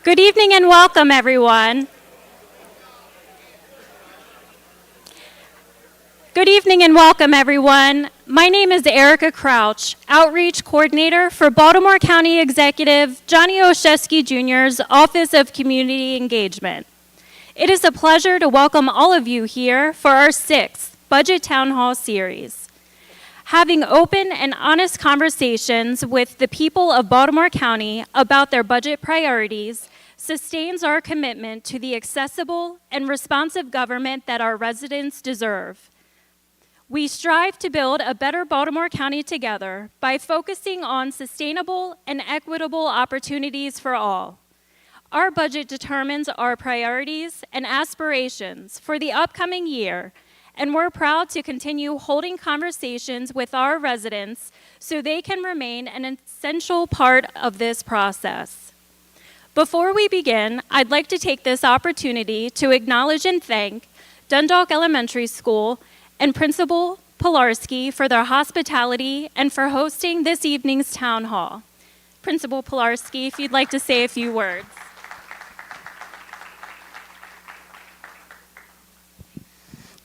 Good evening and welcome, everyone. Good evening and welcome, everyone. My name is Erica Crouch, Outreach Coordinator for Baltimore County Executive Johnny Olszewski Jr.'s Office of Community Engagement. It is a pleasure to welcome all of you here for our 6th Budget Town Hall series. Having open and honest conversations with the people of Baltimore County about their budget priorities sustains our commitment to the accessible and responsive government that our residents deserve. We strive to build a better Baltimore County together by focusing on sustainable and equitable opportunities for all. Our budget determines our priorities and aspirations for the upcoming year, and we're proud to continue holding conversations with our residents so they can remain an essential part of this process. Before we begin, I'd like to take this opportunity to acknowledge and thank Dundalk Elementary School and Principal Pilarski for their hospitality and for hosting this evening's town hall. Principal Pilarski, if you'd like to say a few words.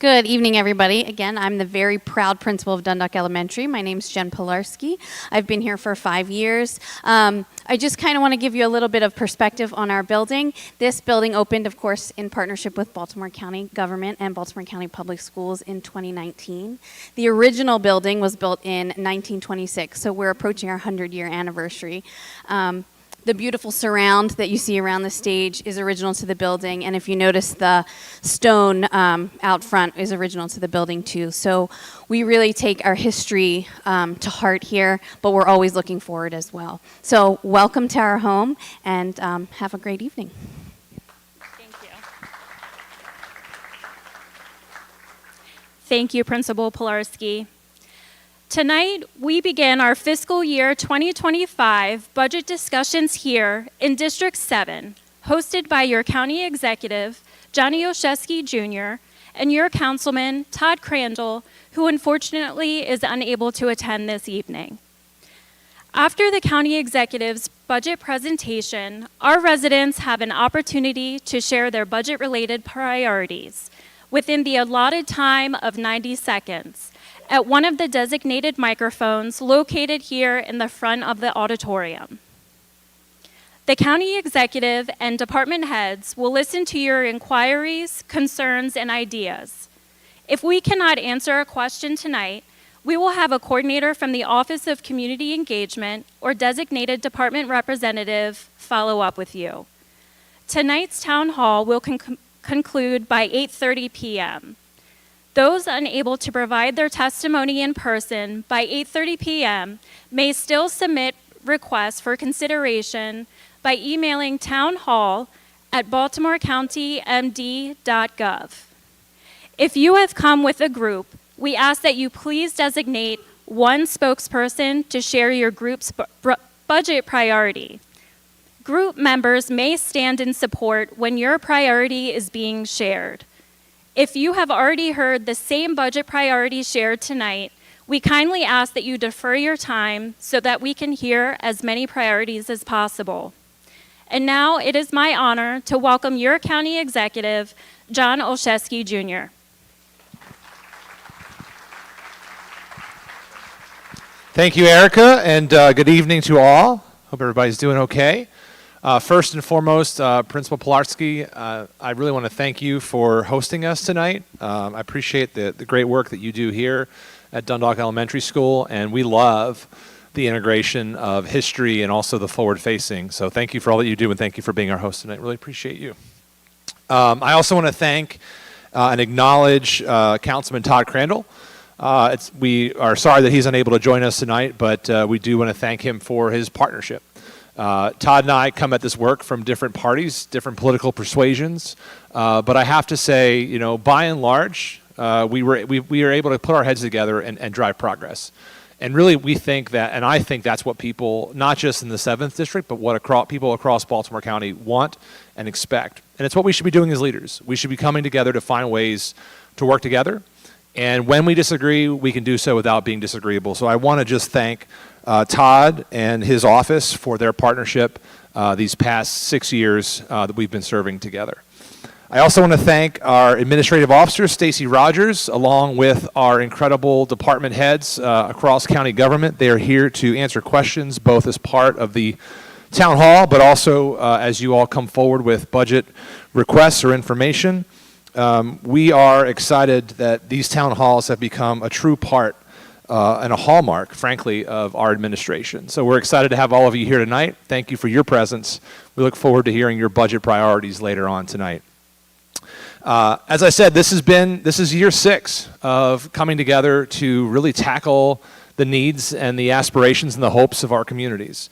Good evening, everybody. Again, I'm the very proud principal of Dundalk Elementary. My name's Jen Pilarski. I've been here for 5 years. I just kind of want to give you a little bit of perspective on our building. This building opened, of course, in partnership with Baltimore County Government and Baltimore County Public Schools in 2019. The original building was built in 1926, so we're approaching our 100-year anniversary. The beautiful surround that you see around the stage is original to the building, and if you notice, the stone out front is original to the building too. So we really take our history to heart here, but we're always looking forward as well. So welcome to our home, and have a great evening. Thank you. Thank you, Principal Pilarski. Tonight, we begin our fiscal year 2025 budget discussions here in District 7, hosted by your County Executive, Johnny Olszewski Jr., and your Councilman, Todd Crandell, who unfortunately is unable to attend this evening. After the County Executive's budget presentation, our residents have an opportunity to share their budget-related priorities within the allotted time of 90 seconds. At one of the designated microphones located here in the front of the auditorium. The county executive and department heads will listen to your inquiries, concerns, and ideas. If we cannot answer a question tonight, we will have a coordinator from the Office of Community Engagement or designated department representative follow up with you. Tonight's town hall will conclude by 8:30 p.m. Those unable to provide their testimony in person by 8:30 p.m. may still submit requests for consideration by emailing townhall@baltimorecountymd.gov. If you have come with a group, we ask that you please designate one spokesperson to share your group's budget priority. Group members may stand in support when your priority is being shared. If you have already heard the same budget priorities shared tonight, we kindly ask that you defer your time so that we can hear as many priorities as possible. And now it is my honor to welcome your County Executive, John Olszewski Jr. Thank you, Erica, and good evening to all. Hope everybody's doing okay. First and foremost, Principal Pilarski, I really want to thank you for hosting us tonight. I appreciate the great work that you do here at Dundalk Elementary School, and we love the integration of history and also the forward-facing. So thank you for all that you do, and thank you for being our host tonight. Really appreciate you. I also want to thank and acknowledge Councilman Todd Crandell. We are sorry that he's unable to join us tonight, but we do want to thank him for his partnership. Todd and I come at this work from different parties, different political persuasions, but I have to say, you know, by and large, we were able to put our heads together and drive progress. And really, we think that, and I think that's what people, not just in the 7th District, but what people across Baltimore County want and expect. And it's what we should be doing as leaders. We should be coming together to find ways to work together. And when we disagree, we can do so without being disagreeable. So I want to just thank Todd and his office for their partnership these past 6 years that we've been serving together. I also want to thank our administrative officer, Stacy Rogers, along with our incredible department heads across county government. They are here to answer questions, both as part of the town hall, but also as you all come forward with budget requests or information. We are excited that these town halls have become a true part and a hallmark, frankly, of our administration. So we're excited to have all of you here tonight. Thank you for your presence. We look forward to hearing your budget priorities later on tonight. As I said, this is year 6 of coming together to really tackle the needs and the aspirations and the hopes of our communities.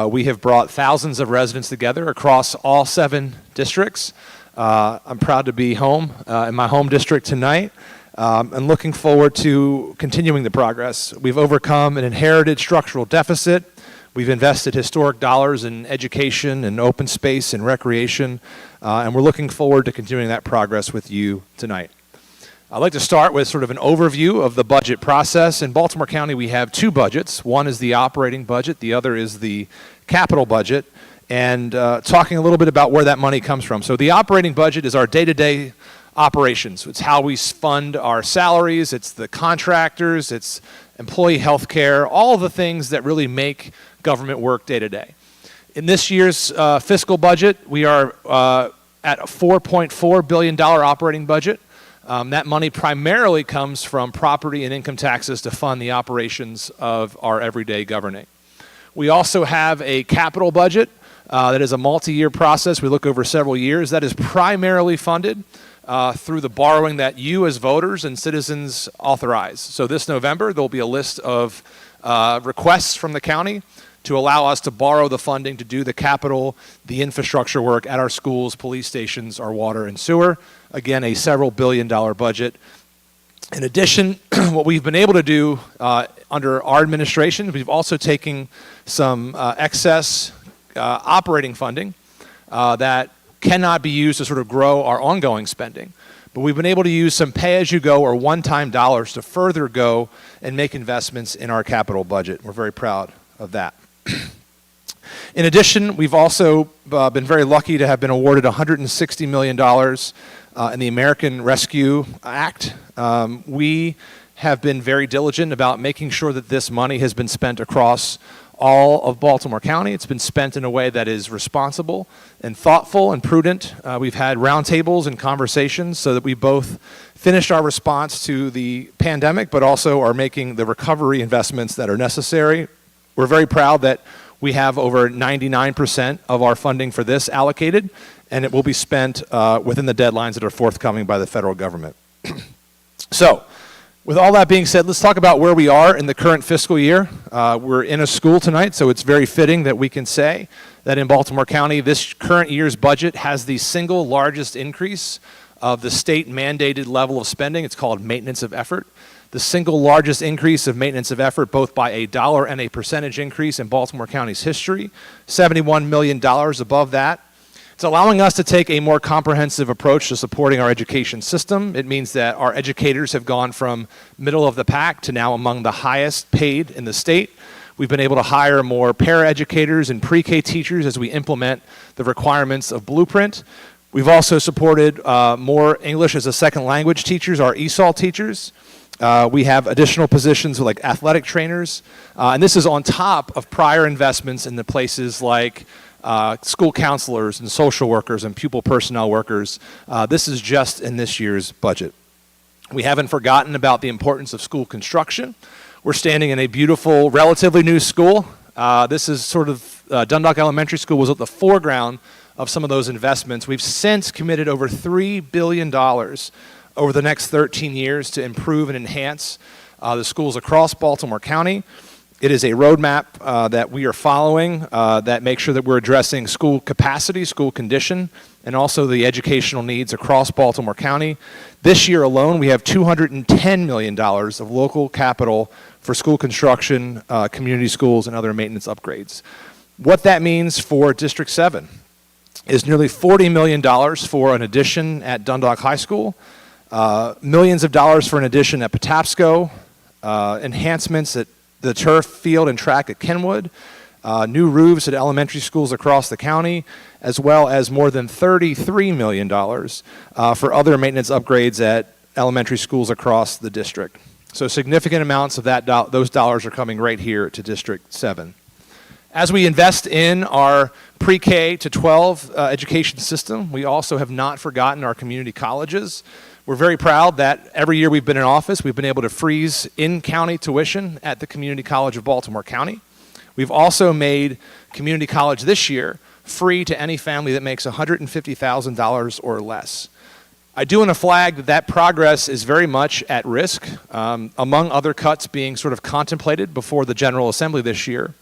We have brought thousands of residents together across all 7 districts. I'm proud to be home in my home district tonight and looking forward to continuing the progress. We've overcome an inherited structural deficit. We've invested historic dollars in education and open space and recreation, and we're looking forward to continuing that progress with you tonight. I'd like to start with sort of an overview of the budget process. In Baltimore County, we have 2 budgets. One is the operating budget, the other is the capital budget, and talking a little bit about where that money comes from. So the operating budget is our day-to-day operations. It's how we fund our salaries, it's the contractors, it's employee health care, all of the things that really make government work day to day. In this year's fiscal budget, we are at a $4.4 billion operating budget. That money primarily comes from property and income taxes to fund the operations of our everyday governing. We also have a capital budget that is a multi-year process. We look over several years. That is primarily funded through the borrowing that you as voters and citizens authorize. So this November, there'll be a list of requests from the county to allow us to borrow the funding to do the capital, the infrastructure work at our schools, police stations, our water and sewer. Again, a several billion-dollar budget. In addition, what we've been able to do under our administration, we've also taken some excess operating funding that cannot be used to sort of grow our ongoing spending. But we've been able to use some pay-as-you-go or one-time dollars to further go and make investments in our capital budget. We're very proud of that. In addition, we've also been very lucky to have been awarded $160 million in the American Rescue Act. We have been very diligent about making sure that this money has been spent across all of Baltimore County. It's been spent in a way that is responsible and thoughtful and prudent. We've had roundtables and conversations so that we both finished our response to the pandemic, but also are making the recovery investments that are necessary. We're very proud that we have over 99% of our funding for this allocated, and it will be spent within the deadlines that are forthcoming by the federal government. So, with all that being said, let's talk about where we are in the current fiscal year. We're in a school tonight, so it's very fitting that we can say that in Baltimore County, this current year's budget has the single largest increase of the state mandated level of spending. It's called maintenance of effort. The single largest increase of maintenance of effort, both by a dollar and a percentage increase in Baltimore County's history, $71 million above that. It's allowing us to take a more comprehensive approach to supporting our education system. It means that our educators have gone from middle of the pack to now among the highest paid in the state. We've been able to hire more paraeducators and pre-K teachers as we implement the requirements of Blueprint. We've also supported more English as a second language teachers, our ESOL teachers. We have additional positions like athletic trainers, and this is on top of prior investments in the places like school counselors and social workers and pupil personnel workers. This is just in this year's budget. We haven't forgotten about the importance of school construction. We're standing in a beautiful, relatively new school. This is sort of, Dundalk Elementary School was at the foreground of some of those investments. We've since committed over $3 billion over the next 13 years to improve and enhance the schools across Baltimore County. It is a roadmap that we are following that makes sure that we're addressing school capacity, school condition, and also the educational needs across Baltimore County. This year alone, we have $210 million of local capital for school construction, community schools, and other maintenance upgrades. What that means for District 7 is nearly $40 million for an addition at Dundalk High School, millions of dollars for an addition at Patapsco, enhancements at the turf field and track at Kenwood, new roofs at elementary schools across the county, as well as more than $33 million for other maintenance upgrades at elementary schools across the district. So significant amounts of those dollars are coming right here to District 7. As we invest in our pre-K to 12 education system, we also have not forgotten our community colleges. We're very proud that every year we've been in office, we've been able to freeze in-county tuition at the Community College of Baltimore County. We've also made community college this year free to any family that makes $150,000 or less. I do want to flag that progress is very much at risk, among other cuts being sort of contemplated before the General Assembly this year,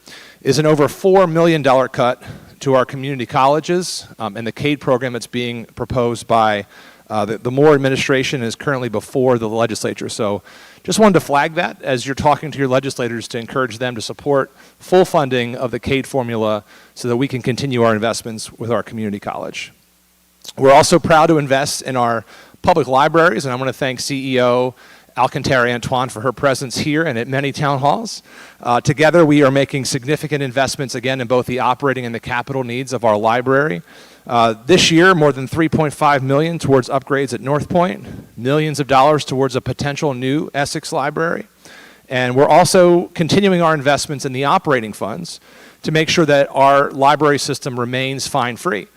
is an over $4 million cut to our community colleges and the CADE program that's being proposed by the Moore administration is currently before the legislature. So just wanted to flag that as you're talking to your legislators to encourage them to support full funding of the CADE formula so that we can continue our investments with our community college. We're also proud to invest in our public libraries, and I want to thank CEO Alcantara Antoine for her presence here and at many town halls. Together, we are making significant investments, again, in both the operating and the capital needs of our library. This year, more than $3.5 million towards upgrades at North Point, millions of dollars towards a potential new Essex library. And we're also continuing our investments in the operating funds to make sure that our library system remains fine-free.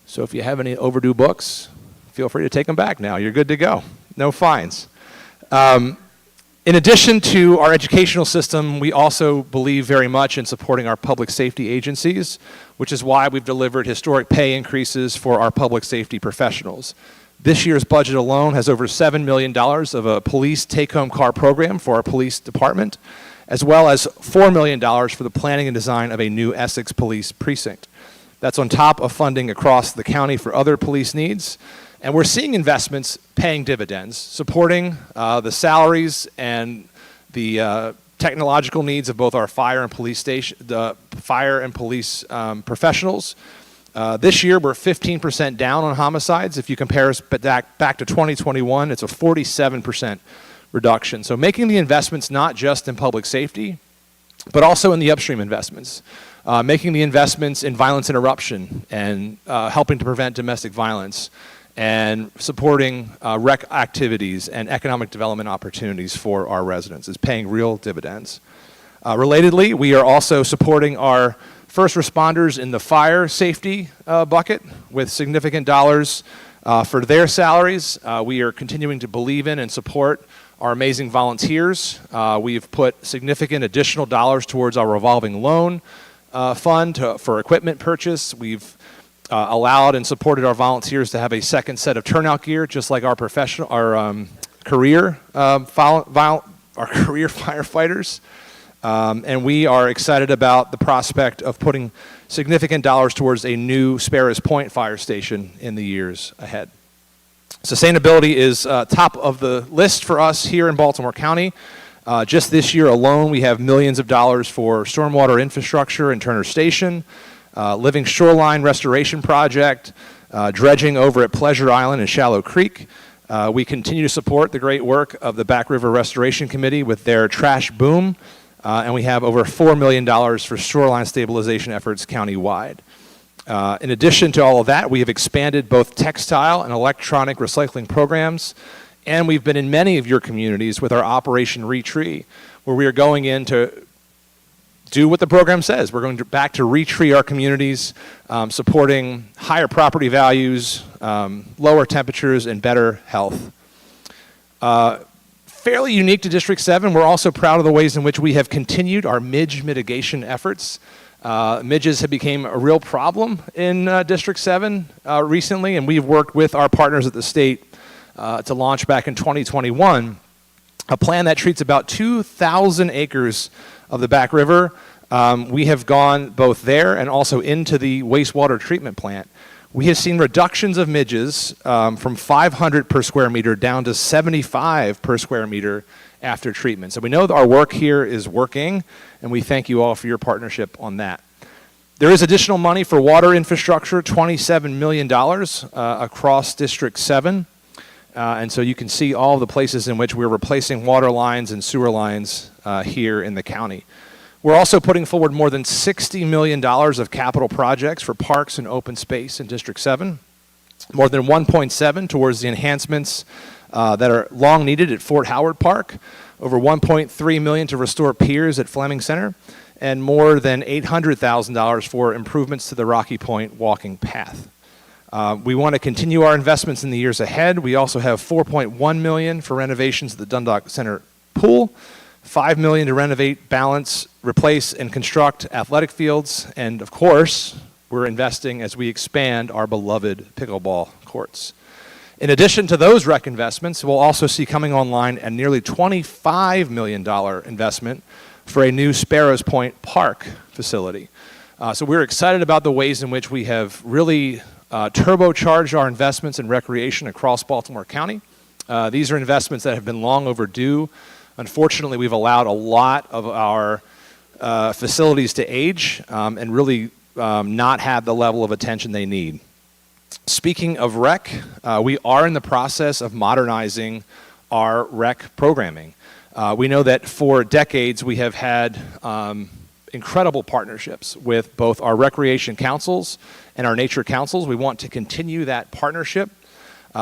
So if you have any overdue books, feel free to take them back now. You're good to go. No fines. In addition to our educational system, we also believe very much in supporting our public safety agencies, which is why we've delivered historic pay increases for our public safety professionals. This year's budget alone has over $7 million of a police take-home car program for our police department, as well as $4 million for the planning and design of a new Essex police precinct. That's on top of funding across the county for other police needs. And we're seeing investments paying dividends, supporting the salaries and the technological needs of both our fire and police professionals. This year, we're 15% down on homicides. If you compare us back to 2021, it's a 47% reduction. So making the investments not just in public safety, but also in the upstream investments. Making the investments in violence interruption and helping to prevent domestic violence, and supporting rec activities and economic development opportunities for our residents is paying real dividends. Relatedly, we are also supporting our first responders in the fire safety bucket with significant dollars for their salaries. We are continuing to believe in and support our amazing volunteers. We've put significant additional dollars towards our revolving loan fund for equipment purchase. We've allowed and supported our volunteers to have a second set of turnout gear, just like our career firefighters. And we are excited about the prospect of putting significant dollars towards a new Sparrows Point fire station in the years ahead. Sustainability is top of the list for us here in Baltimore County. Just this year alone, we have millions of dollars for stormwater infrastructure in Turner Station, Living Shoreline Restoration Project, dredging over at Pleasure Island and Shallow Creek. We continue to support the great work of the Back River Restoration Committee with their trash boom, and we have over $4 million for shoreline stabilization efforts countywide. In addition to all of that, we have expanded both textile and electronic recycling programs, and we've been in many of your communities with our Operation Retree, where we are going in to do what the program says. We're going back to retree our communities, supporting higher property values, lower temperatures, and better health. Fairly unique to District 7, we're also proud of the ways in which we have continued our midge mitigation efforts. Midges have become a real problem in District 7 recently, and we've worked with our partners at the state to launch back in 2021 a plan that treats about 2,000 acres of the Back River. We have gone both there and also into the wastewater treatment plant. We have seen reductions of midges from 500 per square meter down to 75 per square meter after treatment. So we know that our work here is working, and we thank you all for your partnership on that. There is additional money for water infrastructure, $27 million across District 7. And so you can see all the places in which we're replacing water lines and sewer lines here in the county. We're also putting forward more than $60 million of capital projects for parks and open space in District 7, more than 1.7 towards the enhancements that are long needed at Fort Howard Park, over 1.3 million to restore piers at Fleming Center, and more than $800,000 for improvements to the Rocky Point walking path. We want to continue our investments in the years ahead. We also have $4.1 million for renovations of the Dundalk Center pool, $5 million to renovate, balance, replace, and construct athletic fields, and of course, we're investing as we expand our beloved pickleball courts. In addition to those rec investments, we'll also see coming online a nearly $25 million investment for a new Sparrows Point Park facility. So we're excited about the ways in which we have really turbocharged our investments in recreation across Baltimore County. These are investments that have been long overdue. Unfortunately, we've allowed a lot of our facilities to age and really not have the level of attention they need. Speaking of rec, we are in the process of modernizing our rec programming. We know that for decades we have had incredible partnerships with both our recreation councils and our nature councils. We want to continue that partnership.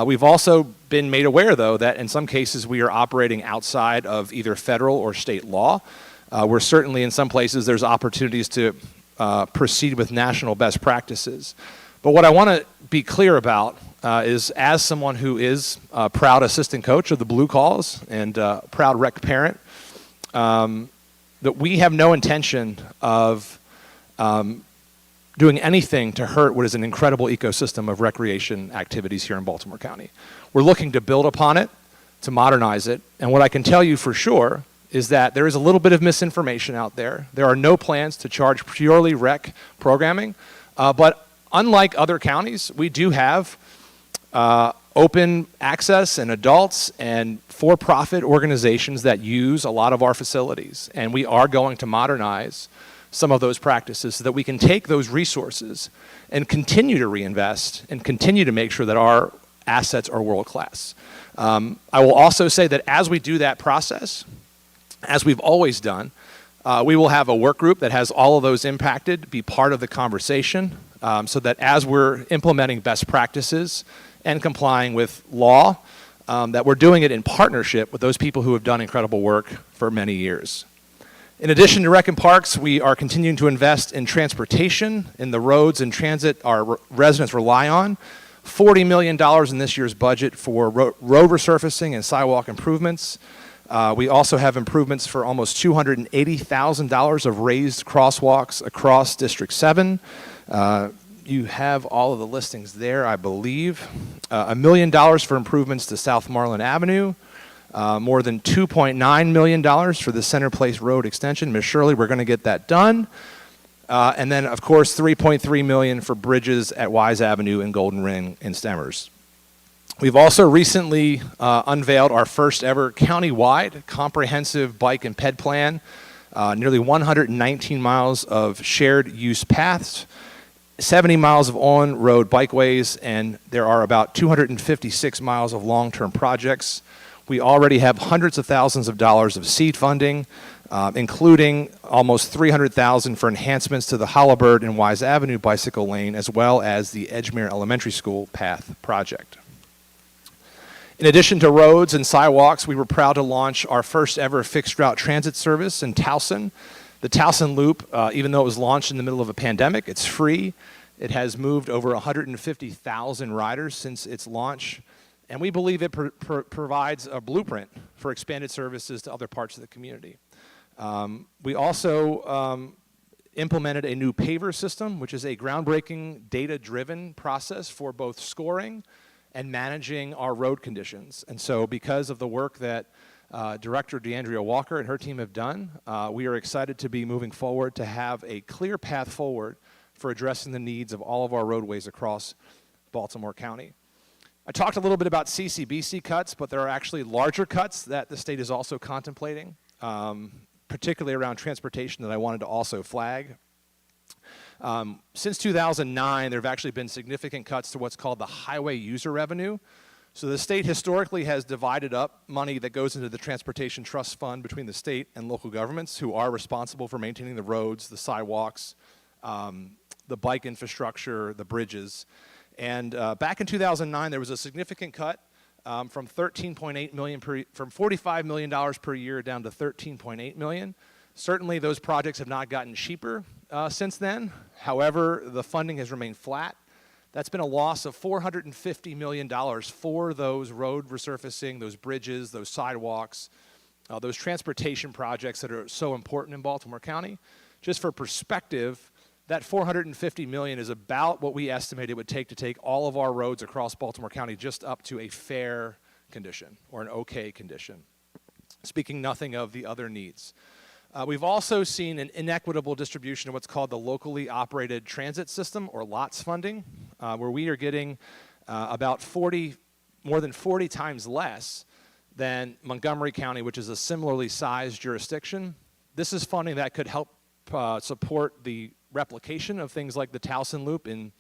We've also been made aware, though, that in some cases we are operating outside of either federal or state law. We're certainly in some places there's opportunities to proceed with national best practices. But what I want to be clear about is, as someone who is a proud assistant coach of the Blue Calls and proud rec parent, that we have no intention of doing anything to hurt what is an incredible ecosystem of recreation activities here in Baltimore County. We're looking to build upon it, to modernize it, and what I can tell you for sure is that there is a little bit of misinformation out there. There are no plans to charge purely rec programming, but unlike other counties, we do have open access and adults and for-profit organizations that use a lot of our facilities, and we are going to modernize some of those practices so that we can take those resources and continue to reinvest and continue to make sure that our assets are world-class. I will also say that as we do that process, as we've always done, we will have a work group that has all of those impacted be part of the conversation, so that as we're implementing best practices and complying with law, that we're doing it in partnership with those people who have done incredible work for many years. In addition to rec and parks, we are continuing to invest in transportation, in the roads and transit our residents rely on. $40 million in this year's budget for road resurfacing and sidewalk improvements. We also have improvements for almost $280,000 of raised crosswalks across District 7. You have all of the listings there, I believe. $1 million for improvements to South Marlin Avenue. More than $2.9 million for the Center Place Road extension. Ms. Shirley, we're going to get that done. And then, of course, $3.3 million for bridges at Wise Avenue and Golden Ring and Stemmers. We've also recently unveiled our first ever county-wide comprehensive bike and ped plan. Nearly 119 miles of shared use paths, 70 miles of on-road bikeways, and there are about 256 miles of long-term projects. We already have hundreds of thousands of dollars of seed funding, including almost $300,000 for enhancements to the Hollowbird and Wise Avenue bicycle lane, as well as the Edgemere Elementary School path project. In addition to roads and sidewalks, we were proud to launch our first ever fixed route transit service in Towson. The Towson Loop, even though it was launched in the middle of a pandemic, it's free. It has moved over 150,000 riders since its launch. And we believe it provides a blueprint for expanded services to other parts of the community. We also implemented a new paver system, which is a groundbreaking data-driven process for both scoring and managing our road conditions. And so because of the work that Director DeAndrea Walker and her team have done, we are excited to be moving forward to have a clear path forward for addressing the needs of all of our roadways across Baltimore County. I talked a little bit about CCBC cuts, but there are actually larger cuts that the state is also contemplating, particularly around transportation, that I wanted to also flag. Since 2009, there have actually been significant cuts to what's called the highway user revenue. So the state historically has divided up money that goes into the Transportation Trust Fund between the state and local governments who are responsible for maintaining the roads, the sidewalks, the bike infrastructure, the bridges. And back in 2009, there was a significant cut from $13.8 million from $45 million per year down to $13.8 million. Certainly, those projects have not gotten cheaper since then. However, the funding has remained flat. That's been a loss of $450 million for those road resurfacing, those bridges, those sidewalks, those transportation projects that are so important in Baltimore County. Just for perspective, that $450 million is about what we estimate it would take to take all of our roads across Baltimore County just up to a fair condition or an okay condition, speaking nothing of the other needs. We've also seen an inequitable distribution of what's called the locally operated transit system, or LOTS funding, where we are getting about more than 40 times less than Montgomery County, which is a similarly sized jurisdiction. This is funding that could help support the replication of things like the Towson Loop in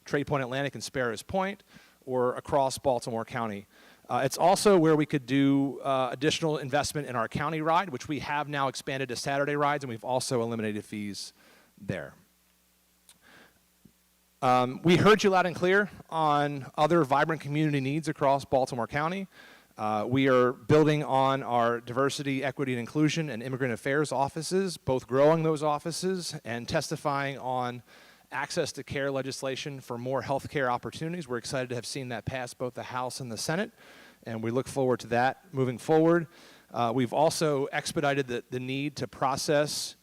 Trade Point Atlantic and Sparrows Point, or across Baltimore County. It's also where we could do additional investment in our county ride, which we have now expanded to Saturday rides, and we've also eliminated fees there. We heard you loud and clear on other vibrant community needs across Baltimore County. We are building on our diversity, equity, and inclusion and immigrant affairs offices, both growing those offices and testifying on access to care legislation for more health care opportunities. We're excited to have seen that pass both the House and the Senate, and we look forward to that moving forward. We've also expedited the need to process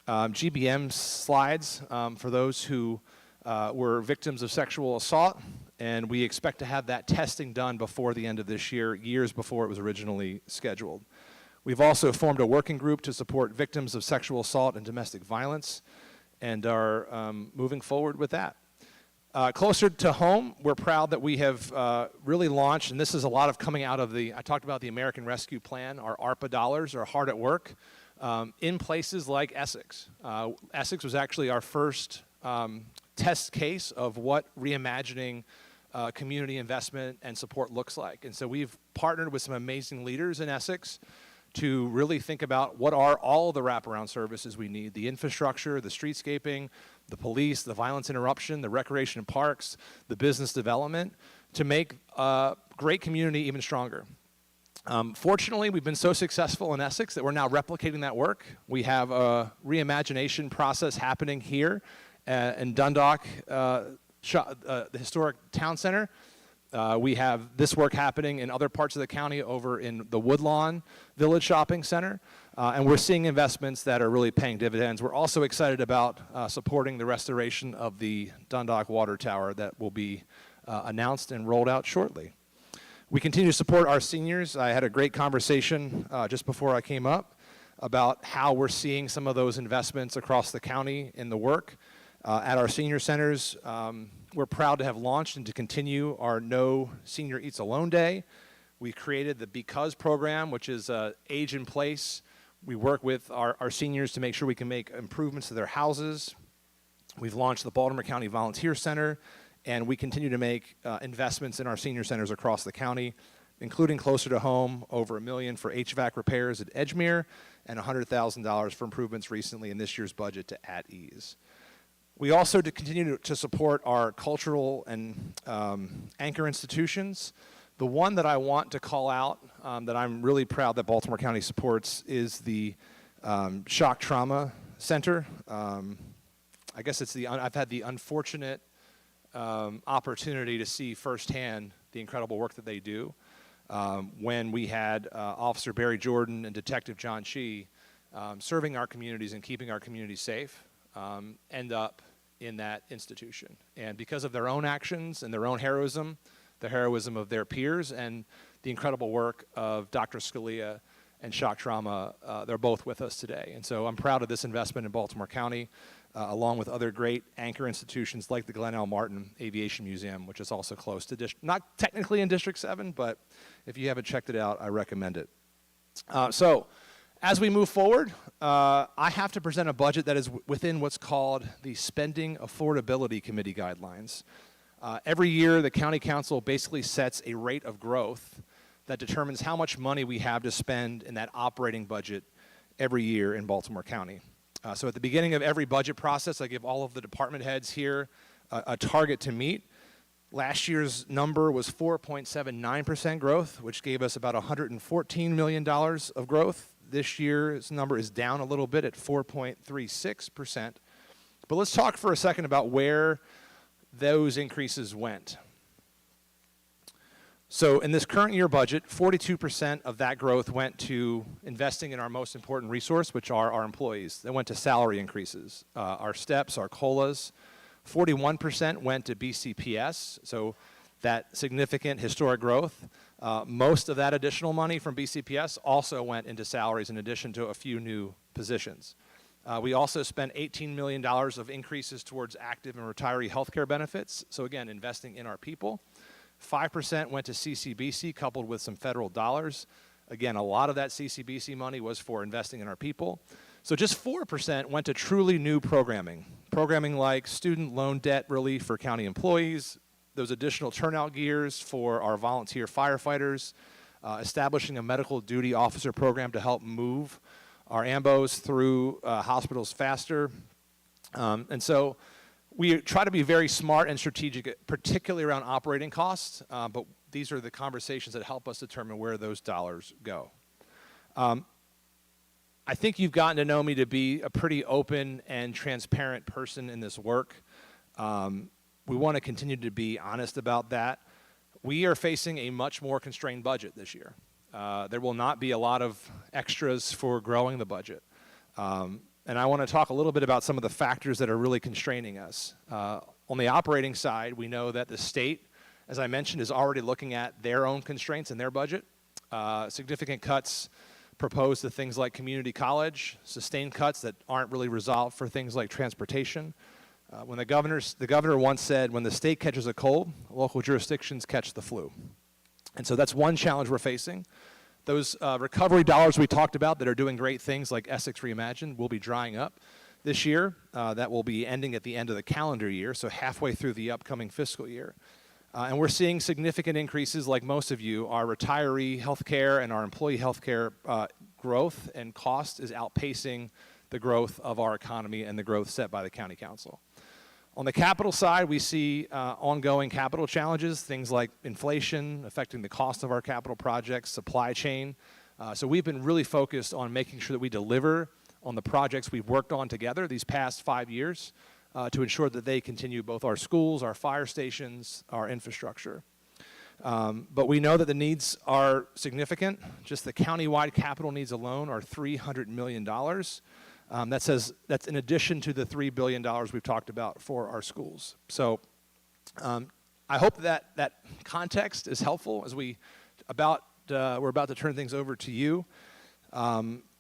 GBM slides for those who were victims of sexual assault, and we expect to have that testing done before the end of this year, years before it was originally scheduled. We've also formed a working group to support victims of sexual assault and domestic violence, and are moving forward with that. Closer to home, we're proud that we have really launched, and this is a lot of coming out of I talked about the American Rescue Plan. Our ARPA dollars are hard at work in places like Essex. Essex was actually our first test case of what reimagining community investment and support looks like. And so we've partnered with some amazing leaders in Essex to really think about what are all the wraparound services we need: the infrastructure, the streetscaping, the police, the violence interruption, the recreation and parks, the business development, to make a great community even stronger. Fortunately, we've been so successful in Essex that we're now replicating that work. We have a reimagination process happening here in Dundalk, the historic town center. We have this work happening in other parts of the county over in the Woodlawn Village Shopping Center, and we're seeing investments that are really paying dividends. We're also excited about supporting the restoration of the Dundalk Water Tower that will be announced and rolled out shortly. We continue to support our seniors. I had a great conversation just before I came up about how we're seeing some of those investments across the county in the work. At our senior centers, we're proud to have launched and to continue our No Senior Eats Alone Day. We created the Because program, which is age in place. We work with our seniors to make sure we can make improvements to their houses. We've launched the Baltimore County Volunteer Center, and we continue to make investments in our senior centers across the county, including closer to home, over $1 million for HVAC repairs at Edgemere, and $100,000 for improvements recently in this year's budget to At Ease. We also continue to support our cultural and anchor institutions. The one that I want to call out that I'm really proud that Baltimore County supports is the Shock Trauma Center. I guess I've had the unfortunate opportunity to see firsthand the incredible work that they do. When we had Officer Barry Jordan and Detective John Shee serving our communities and keeping our communities safe, end up in that institution. And because of their own actions and their own heroism, the heroism of their peers, and the incredible work of Dr. Scalia and Shock Trauma, they're both with us today. And so I'm proud of this investment in Baltimore County, along with other great anchor institutions like the Glenn L. Martin Aviation Museum, which is also close to not technically in District 7, but if you haven't checked it out, I recommend it. So as we move forward, I have to present a budget that is within what's called the Spending Affordability Committee guidelines. Every year, the county council basically sets a rate of growth that determines how much money we have to spend in that operating budget every year in Baltimore County. So at the beginning of every budget process, I give all of the department heads here a target to meet. Last year's number was 4.79% growth, which gave us about $114 million of growth. This year's number is down a little bit at 4.36%. But let's talk for a second about where those increases went. So in this current year budget, 42% of that growth went to investing in our most important resource, which are our employees. That went to salary increases, our steps, our COLAs. 41% went to BCPS, so that significant historic growth. Most of that additional money from BCPS also went into salaries in addition to a few new positions. We also spent $18 million of increases towards active and retiree health care benefits, so again, investing in our people. 5% went to CCBC coupled with some federal dollars. Again, a lot of that CCBC money was for investing in our people. So just 4% went to truly new programming like student loan debt relief for county employees, those additional turnout gears for our volunteer firefighters, establishing a medical duty officer program to help move our AMBOs through hospitals faster. And so we try to be very smart and strategic, particularly around operating costs, but these are the conversations that help us determine where those dollars go. I think you've gotten to know me to be a pretty open and transparent person in this work. We want to continue to be honest about that. We are facing a much more constrained budget this year. There will not be a lot of extras for growing the budget. And I want to talk a little bit about some of the factors that are really constraining us. On the operating side, we know that the state, as I mentioned, is already looking at their own constraints in their budget. Significant cuts proposed to things like community college, sustained cuts that aren't really resolved for things like transportation. When the governor once said, when the state catches a cold, local jurisdictions catch the flu. And so that's one challenge we're facing. Those recovery dollars we talked about that are doing great things like Essex Reimagined will be drying up this year. That will be ending at the end of the calendar year, so halfway through the upcoming fiscal year. And we're seeing significant increases, like most of you. Our retiree health care and our employee health care growth and cost is outpacing the growth of our economy and the growth set by the county council. On the capital side, we see ongoing capital challenges, things like inflation affecting the cost of our capital projects, supply chain. So we've been really focused on making sure that we deliver on the projects we've worked on together these past 5 years to ensure that they continue both our schools, our fire stations, our infrastructure. But we know that the needs are significant. Just the countywide capital needs alone are $300 million. That's in addition to the $3 billion we've talked about for our schools. So I hope that context is helpful as we're about to turn things over to you.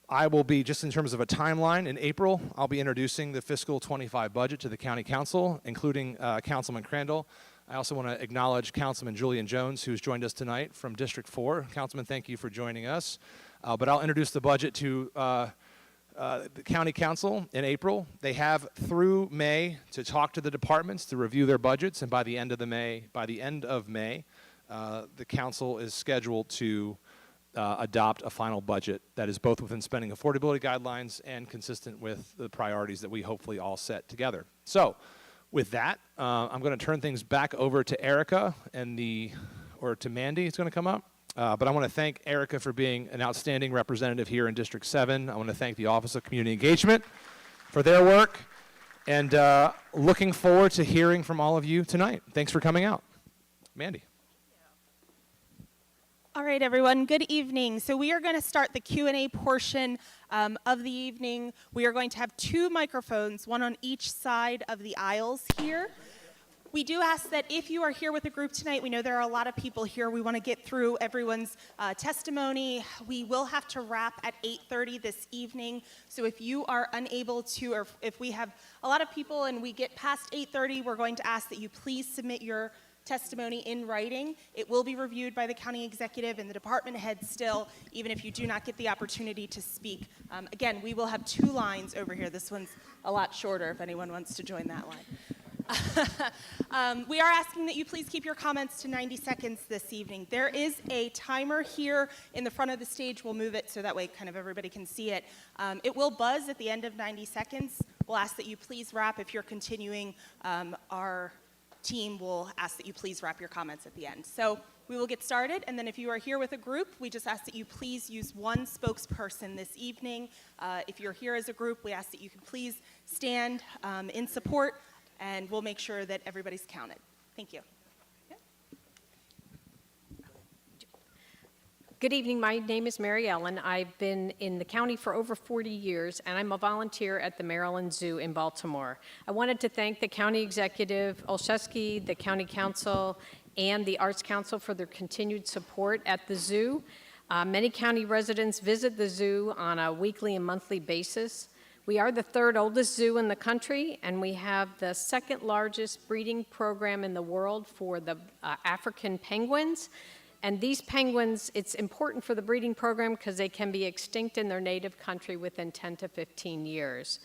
I will be, just in terms of a timeline, in April, I'll be introducing the fiscal 25 budget to the county council, including Councilman Crandell. I also want to acknowledge Councilman Julian Jones, who's joined us tonight from District 4. Councilman, thank you for joining us. But I'll introduce the budget to the county council in April. They have through May to talk to the departments to review their budgets, and by the end of May, the council is scheduled to adopt a final budget that is both within spending affordability guidelines and consistent with the priorities that we hopefully all set together. So, with that, I'm going to turn things back over to Erica or to Mandy. It's going to come up. But I want to thank Erica for being an outstanding representative here in District 7. I want to thank the Office of Community Engagement for their work, and looking forward to hearing from all of you tonight. Thanks for coming out. Mandy. All right, everyone, good evening. So we are going to start the Q&A portion of the evening. We are going to have 2 microphones, one on each side of the aisles here. We do ask that if you are here with a group tonight, we know there are a lot of people here. We want to get through everyone's testimony. We will have to wrap at 8:30 this evening. So if you are unable to, or if we have a lot of people and we get past 8:30, we're going to ask that you please submit your testimony in writing. It will be reviewed by the county executive and the department head still, even if you do not get the opportunity to speak. Again, we will have 2 lines over here. This one's a lot shorter if anyone wants to join that line. We are asking that you please keep your comments to 90 seconds this evening. There is a timer here in the front of the stage. We'll move it so that way kind of everybody can see it. It will buzz at the end of 90 seconds. We'll ask that you please wrap. If you're continuing, our team will ask that you please wrap your comments at the end. So we will get started, and then if you are here with a group, we just ask that you please use one spokesperson this evening. If you're here as a group, we ask that you can please stand in support, and we'll make sure that everybody's counted. Thank you. Good evening. My name is Mary Ellen. I've been in the county for over 40 years, and I'm a volunteer at the Maryland Zoo in Baltimore. I wanted to thank the county executive, Olszewski, the county council, and the Arts Council for their continued support at the zoo. Many county residents visit the zoo on a weekly and monthly basis. We are the third oldest zoo in the country, and we have the second largest breeding program in the world for the African penguins. And these penguins, it's important for the breeding program because they can be extinct in their native country within 10 to 15 years.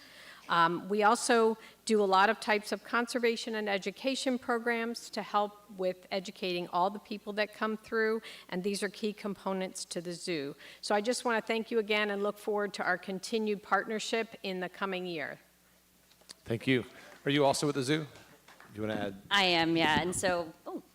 We also do a lot of types of conservation and education programs to help with educating all the people that come through, and these are key components to the zoo. So I just want to thank you again and look forward to our continued partnership in the coming year. Thank you. Are you also at the zoo? Do you want to add? I am, yeah. And so,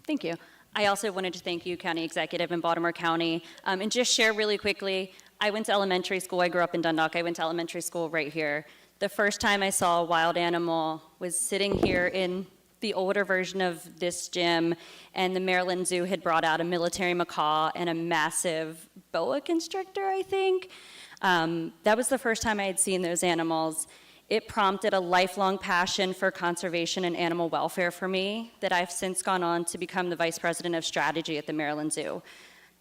thank you. I also wanted to thank you, County Executive and Baltimore County, and just share really quickly, I went to elementary school. I grew up in Dundalk. I went to elementary school right here. The first time I saw a wild animal was sitting here in the older version of this gym, and the Maryland Zoo had brought out a military macaw and a massive boa constrictor, I think. That was the first time I had seen those animals. It prompted a lifelong passion for conservation and animal welfare for me that I've since gone on to become the Vice President of Strategy at the Maryland Zoo.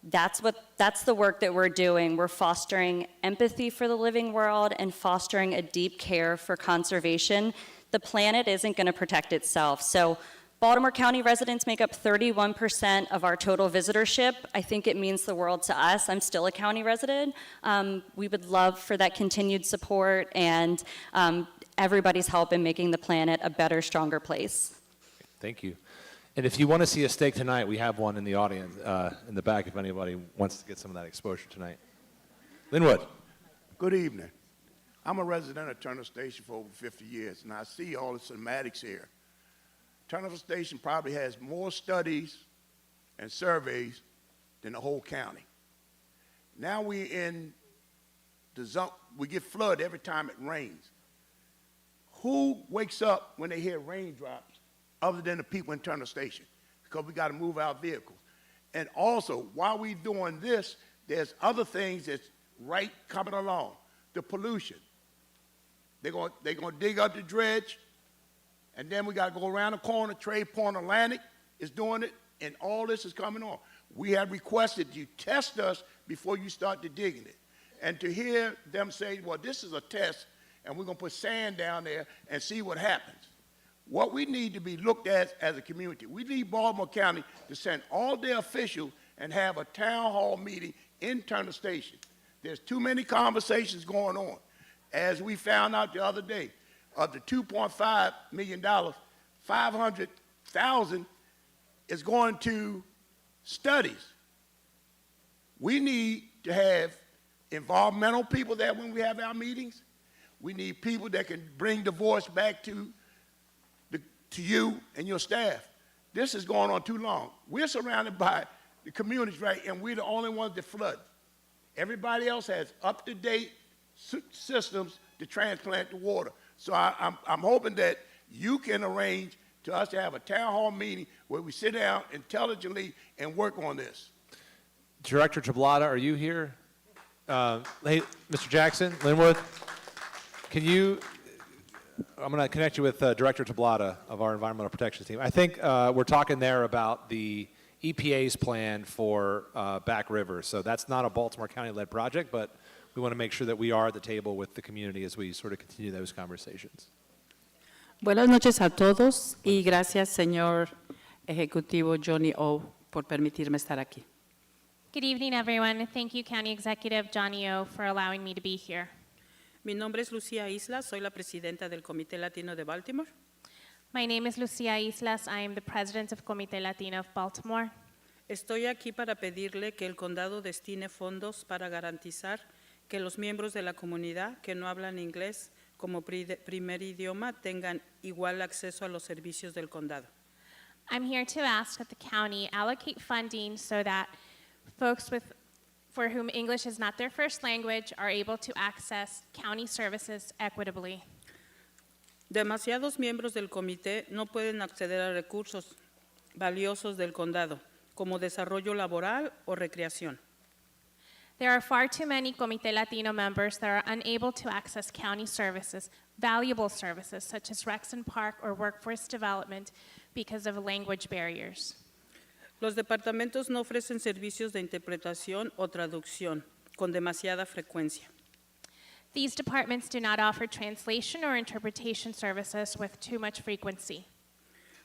That's the work that we're doing. We're fostering empathy for the living world and fostering a deep care for conservation. The planet isn't going to protect itself. So Baltimore County residents make up 31% of our total visitorship. I think it means the world to us. I'm still a county resident. We would love for that continued support and everybody's help in making the planet a better, stronger place. Thank you. And if you want to see a steak tonight, we have one in the audience, in the back, if anybody wants to get some of that exposure tonight. Linwood. Good evening. I'm a resident of Turner Station for over 50 years, and I see all the cinematics here. Turner Station probably has more studies and surveys than the whole county. Now we're in the zone, we get flooded every time it rains. Who wakes up when they hear raindrops other than the people in Turner Station? Because we got to move our vehicles. And also, while we're doing this, there's other things that's right coming along. The pollution. They're going to dig up the dredge, and then we got to go around the corner. Trade Point Atlantic is doing it, and all this is coming on. We have requested you test us before you start to digging it. And to hear them say, well, this is a test, and we're going to put sand down there and see what happens. What we need to be looked at as a community, we need Baltimore County to send all their officials and have a town hall meeting in Turner Station. There's too many conversations going on. As we found out the other day, of the $2.5 million, $500,000 is going to studies. We need to have environmental people there when we have our meetings. We need people that can bring the voice back to you and your staff. This is going on too long. We're surrounded by the communities, right, and we're the only ones that flood. Everybody else has up-to-date systems to transplant the water. So I'm hoping that you can arrange to us to have a town hall meeting where we sit down intelligently and work on this. Director Tablata, are you here? Hey, Mr. Jackson, Linwood, can you, I'm going to connect you with Director Tablata of our Environmental Protection Team. I think we're talking there about the EPA's plan for Back River. So that's not a Baltimore County-led project, but we want to make sure that we are at the table with the community as we sort of continue those conversations. Buenas noches a todos y gracias, señor Ejecutivo Johnny O, por permitirme estar aquí. Good evening, everyone. Thank you, County Executive Johnny O, for allowing me to be here. Mi nombre es Lucía Isla, soy la presidenta del Comité Latino de Baltimore. My name is Lucia Islas. I am the president of Comité Latino of Baltimore. Estoy aquí para pedirle que el condado destine fondos para garantizar que los miembros de la comunidad que no hablan inglés como primer idioma tengan igual acceso a los servicios del condado. I'm here to ask that the county allocate funding so that folks for whom English is not their first language are able to access county services equitably. Demasiados miembros del comité no pueden acceder a recursos valiosos del condado, como desarrollo laboral o recreación. There are far too many Comité Latino members that are unable to access county services, valuable services such as Rex and Park or workforce development because of language barriers. Los departamentos no ofrecen servicios de interpretación o traducción con demasiada frecuencia. These departments do not offer translation or interpretation services with too much frequency.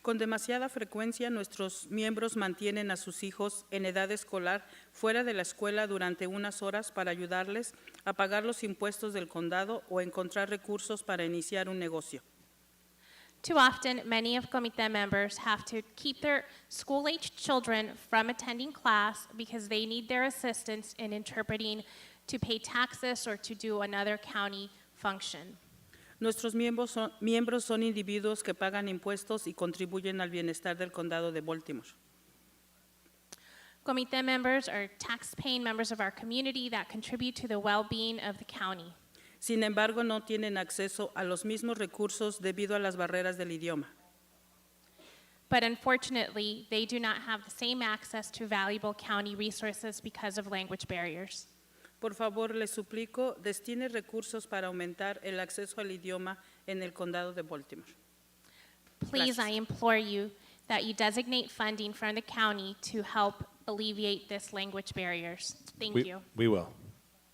Con demasiada frecuencia, nuestros miembros mantienen a sus hijos en edad escolar fuera de la escuela durante unas horas para ayudarles a pagar los impuestos del condado o encontrar recursos para iniciar un negocio. Too often, many of Comité members have to keep their school-aged children from attending class because they need their assistance in interpreting to pay taxes or to do another county function. Nuestros miembros son individuos que pagan impuestos y contribuyen al bienestar del condado de Baltimore. Comité members are tax-paying members of our community that contribute to the well-being of the county. Sin embargo, no tienen acceso a los mismos recursos debido a las barreras del idioma. But unfortunately, they do not have the same access to valuable county resources because of language barriers. Por favor, les suplico, destine recursos para aumentar el acceso al idioma en el condado de Baltimore. Please, Gracias. I implore you that you designate funding from the county to help alleviate this language barriers. Thank you. We will.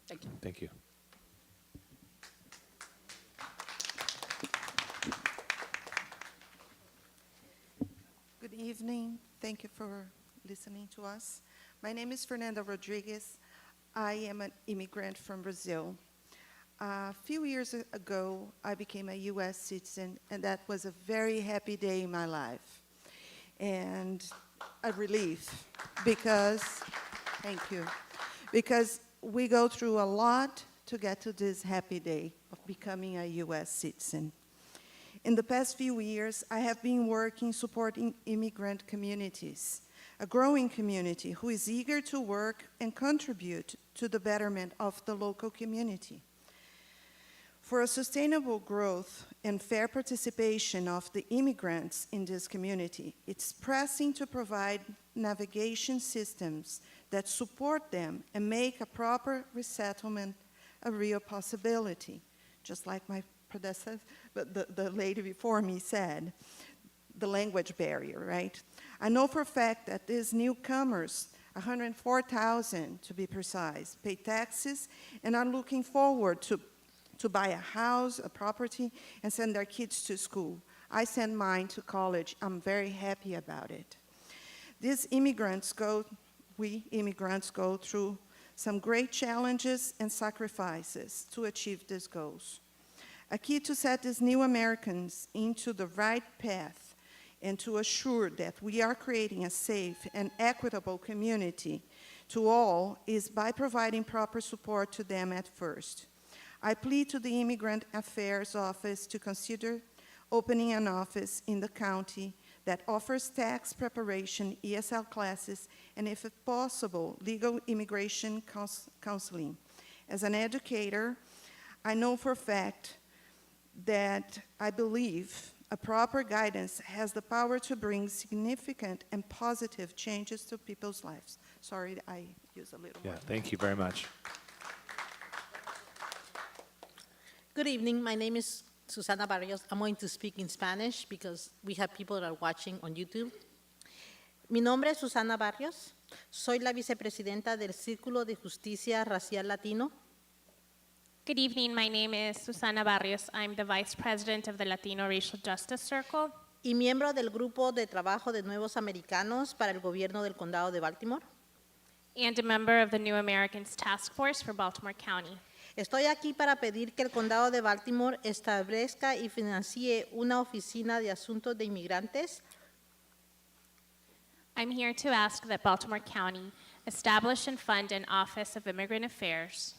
Thank you. Thank you. Good evening. Thank you for listening to us. My name is Fernanda Rodriguez. I am an immigrant from Brazil. A few years ago, I became a U.S. citizen, and that was a very happy day in my life. And a relief, because, thank you, because we go through a lot to get to this happy day of becoming a U.S. citizen. In the past few years, I have been working supporting immigrant communities, a growing community who is eager to work and contribute to the betterment of the local community. For a sustainable growth and fair participation of the immigrants in this community, it's pressing to provide navigation systems that support them and make a proper resettlement a real possibility, just like my predecessor, the lady before me said, the language barrier, right? I know for a fact that these newcomers, 104,000 to be precise, pay taxes and are looking forward to buy a house, a property, and send their kids to school. I send mine to college. I'm very happy about it. We immigrants go through some great challenges and sacrifices to achieve these goals. A key to set these new Americans into the right path and to assure that we are creating a safe and equitable community to all is by providing proper support to them at first. I plead to the Immigrant Affairs Office to consider opening an office in the county that offers tax preparation, ESL classes, and if possible, legal immigration counseling. As an educator, I know for a fact that I believe a proper guidance has the power to bring significant and positive changes to people's lives. Sorry, I use a little Yeah, more. thank you very much. Good evening. My name is Susana Barrios. I'm going to speak in Spanish because we have people that are watching on YouTube. Mi nombre es Susana Barrios. Soy la vicepresidenta del Círculo de Justicia Racial Latino. Good evening. My name is Susana Barrios. I'm the vice president of the Latino Racial Justice Circle Y miembro del Grupo de Trabajo de Nuevos Americanos para el Gobierno del Condado de Baltimore. and a member of the New Americans Task Force for Baltimore County. Estoy aquí para pedir que el Condado de Baltimore establezca y financie una oficina de asuntos de inmigrantes I'm here to ask that Baltimore County establish and fund an Office of Immigrant Affairs.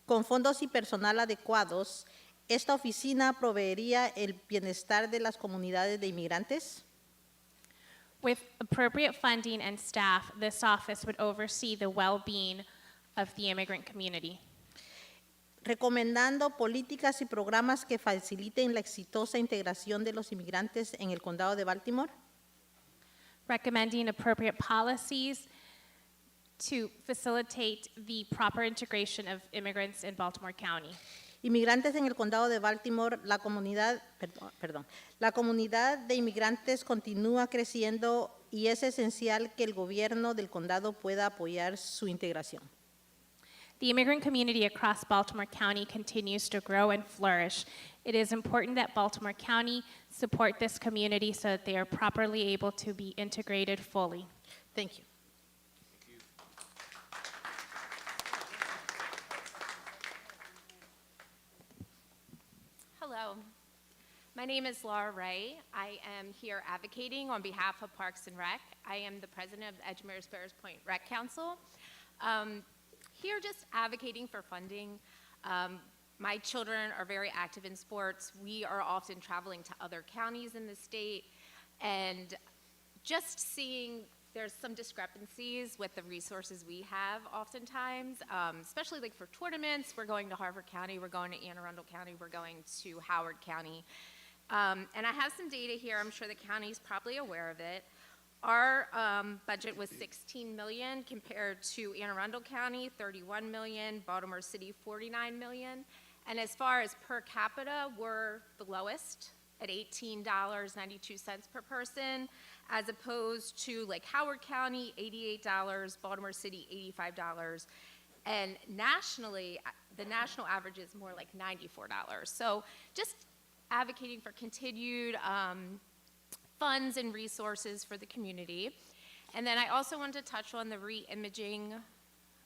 con fondos y personal adecuados. Esta oficina proveería el bienestar de las comunidades de inmigrantes. With appropriate funding and staff, this office would oversee the well-being of the immigrant community. Recomendando políticas y programas que faciliten la exitosa integración de los inmigrantes en el Condado de Baltimore. Recommending appropriate policies to facilitate the proper integration of immigrants in Baltimore County. Inmigrantes en el Condado de Baltimore, la comunidad de inmigrantes continúa creciendo y es esencial que el gobierno del condado pueda apoyar su integración. The immigrant community across Baltimore County continues to grow and flourish. It is important that Baltimore County support this community so that they are properly able to be integrated fully. Thank you. Hello, my name is Laura Ray. I am here advocating on behalf of Parks and Rec. I am the president of the Edgemere Sparrows Point Rec Council. Here just advocating for funding. My children are very active in sports. We are often traveling to other counties in the state, and just seeing there's some discrepancies with the resources we have oftentimes, especially like for tournaments. We're going to Harford County, we're going to Anne Arundel County, we're going to Howard County. And I have some data here. I'm sure the county's probably aware of it. Our budget was $16 million compared to Anne Arundel County, $31 million, Baltimore City, $49 million. And as far as per capita, we're the lowest at $18.92 per person, as opposed to like Howard County, $88, Baltimore City, $85. And nationally, the national average is more like $94. So just advocating for continued funds and resources for the community. And then I also wanted to touch on the re-imaging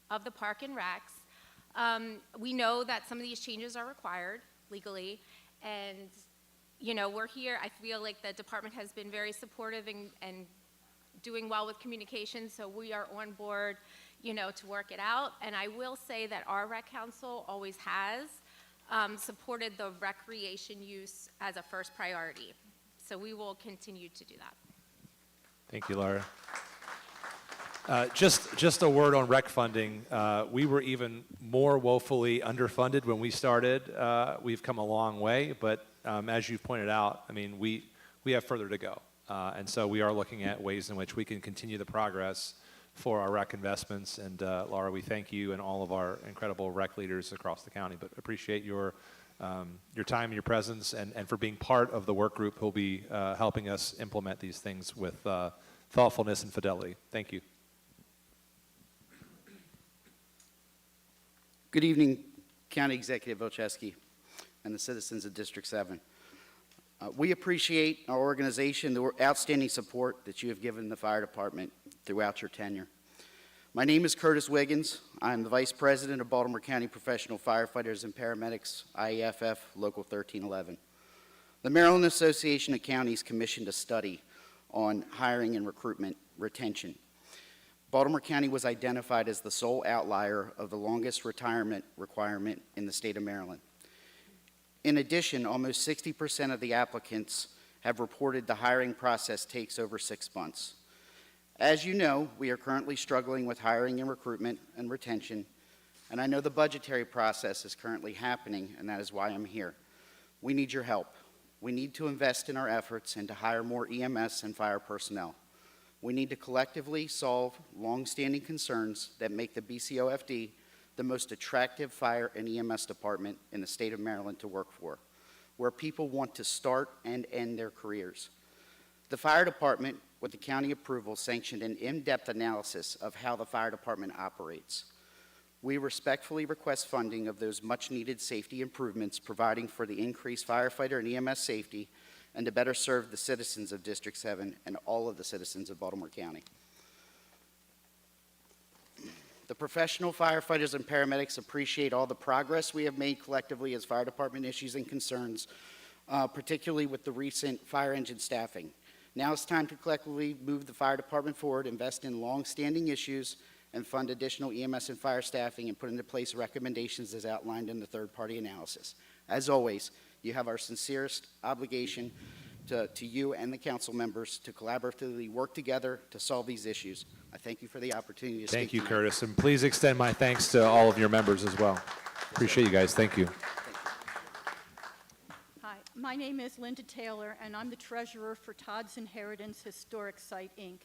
of the park and recs. We know that some of these changes are required legally, and you know, we're here. I feel like the department has been very supportive and doing well with communication, so we are on board, you know, to work it out. And I will say that our rec council always has supported the recreation use as a first priority. So we will continue to do that. Thank you, Laura. Just a word on rec funding. We were even more woefully underfunded when we started. We've come a long way, but as you've pointed out, I mean, we have further to go. And so we are looking at ways in which we can continue the progress for our rec investments. And Laura, we thank you and all of our incredible rec leaders across the county, but appreciate your time and your presence and for being part of the work group who'll be helping us implement these things with thoughtfulness and fidelity. Thank you. Good evening, County Executive Olszewski and the citizens of District 7. We appreciate our organization, the outstanding support that you have given the fire department throughout your tenure. My name is Curtis Wiggins. I'm the Vice President of Baltimore County Professional Firefighters and Paramedics, IEFF, Local 1311. The Maryland Association of Counties commissioned a study on hiring and recruitment retention. Baltimore County was identified as the sole outlier of the longest retirement requirement in the state of Maryland. In addition, almost 60% of the applicants have reported the hiring process takes over 6 months. As you know, we are currently struggling with hiring and recruitment and retention, and I know the budgetary process is currently happening, and that is why I'm here. We need your help. We need to invest in our efforts and to hire more EMS and fire personnel. We need to collectively solve long-standing concerns that make the BCOFD the most attractive fire and EMS department in the state of Maryland to work for, where people want to start and end their careers. The fire department, with the county approval, sanctioned an in-depth analysis of how the fire department operates. We respectfully request funding of those much-needed safety improvements, providing for the increased firefighter and EMS safety and to better serve the citizens of District 7 and all of the citizens of Baltimore County. The professional firefighters and paramedics appreciate all the progress we have made collectively as fire department issues and concerns, particularly with the recent fire engine staffing. Now it's time to collectively move the fire department forward, invest in long-standing issues, and fund additional EMS and fire staffing, and put into place recommendations as outlined in the third-party analysis. As always, you have our sincerest obligation to you and the council members to collaboratively work together to solve these issues. I thank you for the opportunity to speak. Thank you, tonight. Curtis, and please extend my thanks to all of your members as well. Appreciate you guys. Thank you. Hi, my name is Linda Taylor, and I'm the treasurer for Todd's Inheritance Historic Site, Inc.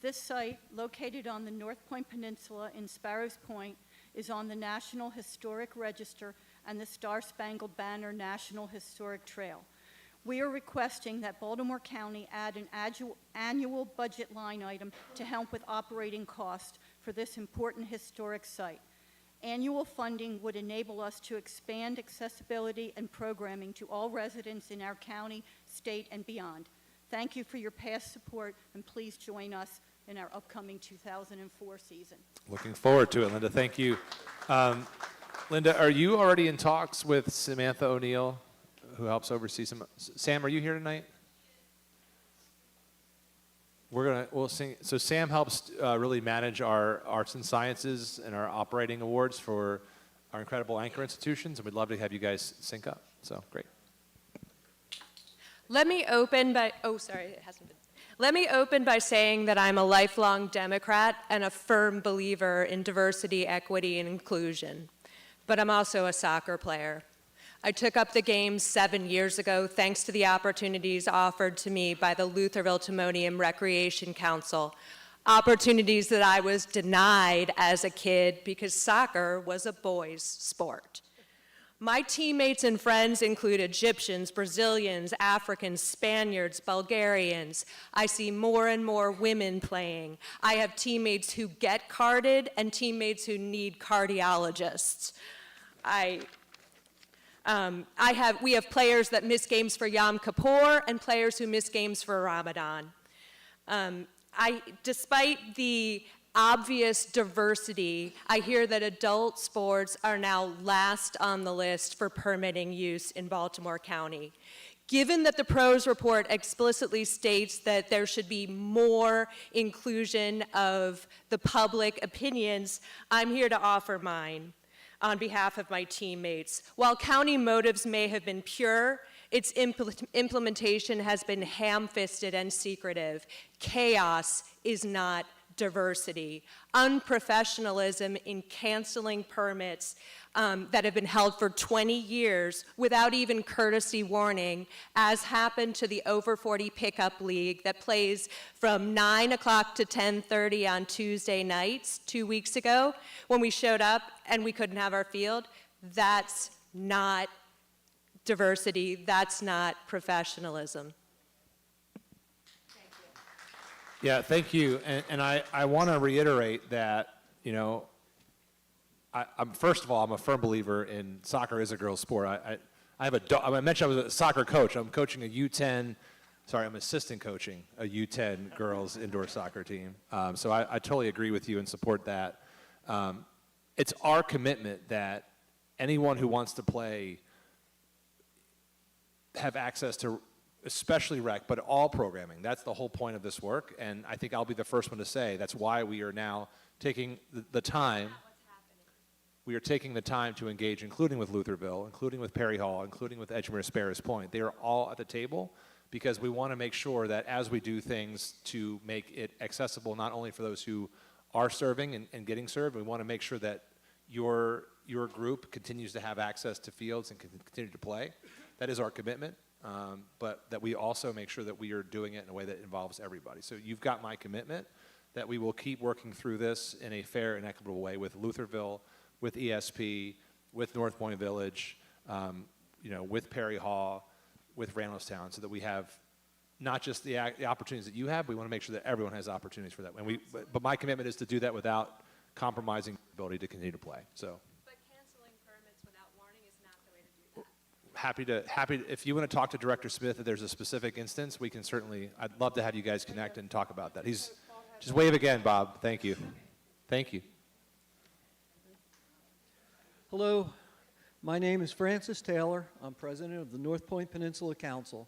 This site, located on the North Point Peninsula in Sparrows Point, is on the National Historic Register and the Star-Spangled Banner National Historic Trail. We are requesting that Baltimore County add an annual budget line item to help with operating costs for this important historic site. Annual funding would enable us to expand accessibility and programming to all residents in our county, state, and beyond. Thank you for your past support, and please join us in our upcoming 2004 season. Looking forward to it, Linda. Thank you. Linda, are you already in talks with Samantha O'Neill, who helps oversee some? Sam, are you here tonight? We'll sing. So Sam helps really manage our arts and sciences and our operating awards for our incredible anchor institutions, and we'd love to have you guys sync up. So great. Let me open by, Let me open by saying that I'm a lifelong Democrat and a firm believer in diversity, equity, and inclusion. But I'm also a soccer player. I took up the game 7 years ago thanks to the opportunities offered to me by the Lutherville-Timonium Recreation Council, opportunities that I was denied as a kid because soccer was a boys' sport. My teammates and friends include Egyptians, Brazilians, Africans, Spaniards, Bulgarians. I see more and more women playing. I have teammates who get carded and teammates who need cardiologists. We have players that miss games for Yom Kippur and players who miss games for Ramadan. Despite the obvious diversity, I hear that adult sports are now last on the list for permitting use in Baltimore County. Given that the PROS report explicitly states that there should be more inclusion of the public opinions, I'm here to offer mine on behalf of my teammates. While county motives may have been pure, its implementation has been ham-fisted and secretive. Chaos is not diversity. Unprofessionalism in canceling permits that have been held for 20 years without even courtesy warning, as happened to the Over 40 Pickup League that plays from 9 o'clock to 10:30 on Tuesday nights 2 weeks ago when we showed up and we couldn't have our field. That's not diversity. That's not professionalism. Yeah, thank you. And I want to reiterate that, you know, I'm first of all, I'm a firm believer in soccer is a girl's sport. I mentioned I was a soccer coach. I'm coaching a U10, I'm assistant coaching a U10 girls indoor soccer team. So I totally agree with you and support that. It's our commitment that anyone who wants to play have access to especially rec, but all programming. That's the whole point of this work, and I think I'll be the first one to say that's why we are now taking the time. We are taking the time to engage, including with Lutherville, including with Perry Hall, including with Edgemere Sparrows Point. They are all at the table because we want to make sure that as we do things to make it accessible not only for those who are serving and getting served, we want to make sure that your group continues to have access to fields and can continue to play. That is our commitment. But that we also make sure that we are doing it in a way that involves everybody. So you've got my commitment that we will keep working through this in a fair and equitable way with Lutherville, with ESP, with North Point Village, with Perry Hall, with Randallstown, so that we have not just the opportunities that you have, we want to make sure that everyone has opportunities for that. But my commitment is to do that without compromising the ability to continue to play. So. Happy to, if you want to talk to Director Smith, if there's a specific instance, we can certainly, I'd love to have you guys connect and talk about that. Just wave again, Bob. Thank you. Thank you. Hello, my name is Francis Taylor. I'm president of the North Point Peninsula Council.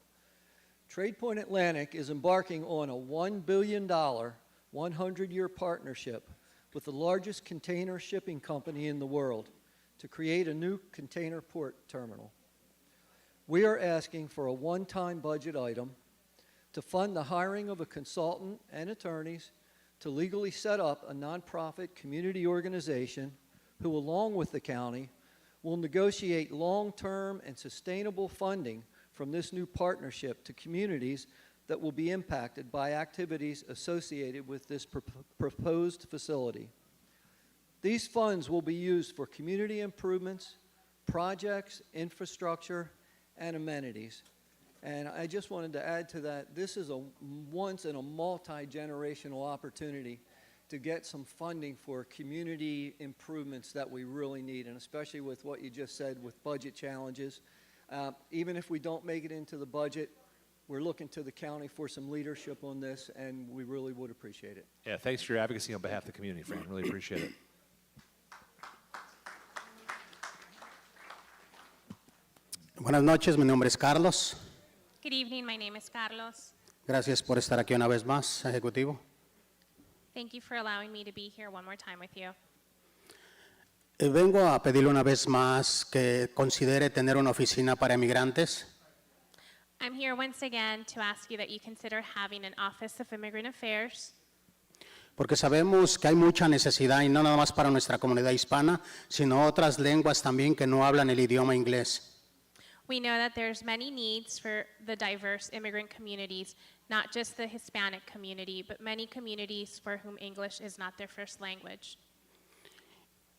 Trade Point Atlantic is embarking on a $1 billion, 100-year partnership with the largest container shipping company in the world to create a new container port terminal. We are asking for a one-time budget item to fund the hiring of a consultant and attorneys to legally set up a nonprofit community organization who, along with the county, will negotiate long-term and sustainable funding from this new partnership to communities that will be impacted by activities associated with this proposed facility. These funds will be used for community improvements, projects, infrastructure, and amenities. And I just wanted to add to that, this is a once in a multi-generational opportunity to get some funding for community improvements that we really need, and especially with what you just said with budget challenges. Even if we don't make it into the budget, we're looking to the county for some leadership on this, and we really would appreciate it. Yeah, thanks for your advocacy on behalf of the community, Fran. Really appreciate it. Buenas noches, mi nombre es Carlos. Good evening, my name is Carlos. Gracias por estar aquí una vez más, Ejecutivo. Thank you for allowing me to be here one more time with you. Vengo a pedirle una vez más que considere tener una oficina para emigrantes. I'm here once again to ask you that you consider having an Office of Immigrant Affairs, Porque sabemos que hay mucha necesidad, y no nada más para nuestra comunidad hispana, sino otras lenguas también que no hablan el idioma inglés. We know that there's many needs for the diverse immigrant communities, not just the Hispanic community, but many communities for whom English is not their first language.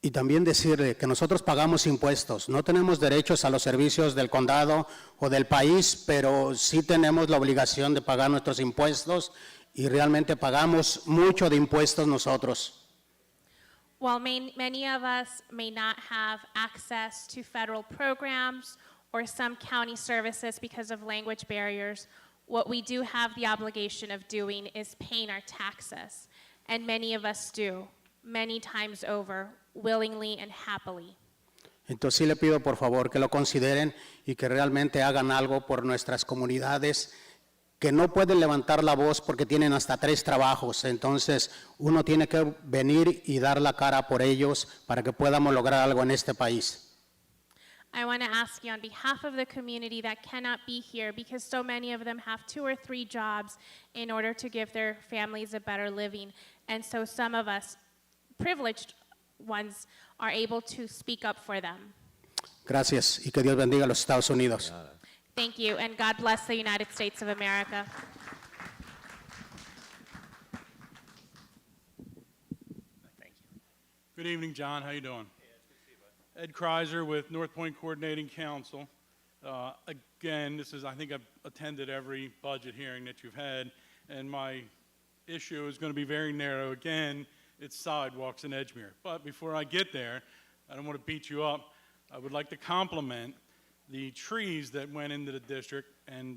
Y también decirle que nosotros pagamos impuestos, no tenemos derechos a los servicios del condado o del país, pero sí tenemos la obligación de pagar nuestros impuestos y realmente pagamos mucho de impuestos nosotros. While many of us may not have access to federal programs or some county services because of language barriers, what we do have the obligation of doing is paying our taxes. And many of us do, many times over, willingly and happily. Entonces sí le pido por favor que lo consideren y que realmente hagan algo por nuestras comunidades que no pueden levantar la voz porque tienen hasta 3 trabajos. Entonces uno tiene que venir y dar la cara por ellos para que podamos lograr algo en este país. I want to ask you on behalf of the community that cannot be here because so many of them have 2 or 3 jobs in order to give their families a better living. And so some of us, privileged ones, are able to speak up for them. Gracias y que Dios bendiga a los Estados Unidos. Thank you, and God bless the United States of America. Good evening, John. How you doing? Ed Kreiser with North Point Coordinating Council. Again, I think I've attended every budget hearing that you've had, and my issue is going to be very narrow. Again, it's sidewalks in Edgemere. But before I get there, I don't want to beat you up. I would like to compliment the trees that went into the district, and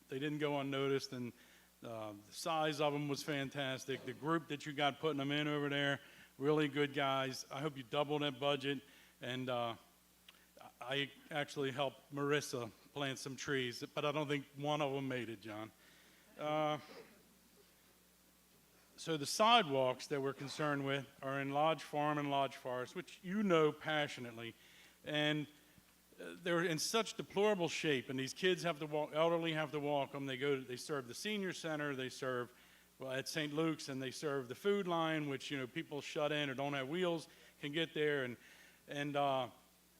they didn't go unnoticed, and the size of them was fantastic. The group that you got putting them in over there, really good guys. I hope you double that budget. And I actually helped Marissa plant some trees, but I don't think one of them made it, John. So the sidewalks that we're concerned with are in Lodge Farm and Lodge Forest, which you know passionately. And they're in such deplorable shape, and these kids have to walk, elderly have to walk them. They serve the senior center, they serve at St. Luke's, and they serve the food line, which people shut in or don't have wheels can get there. And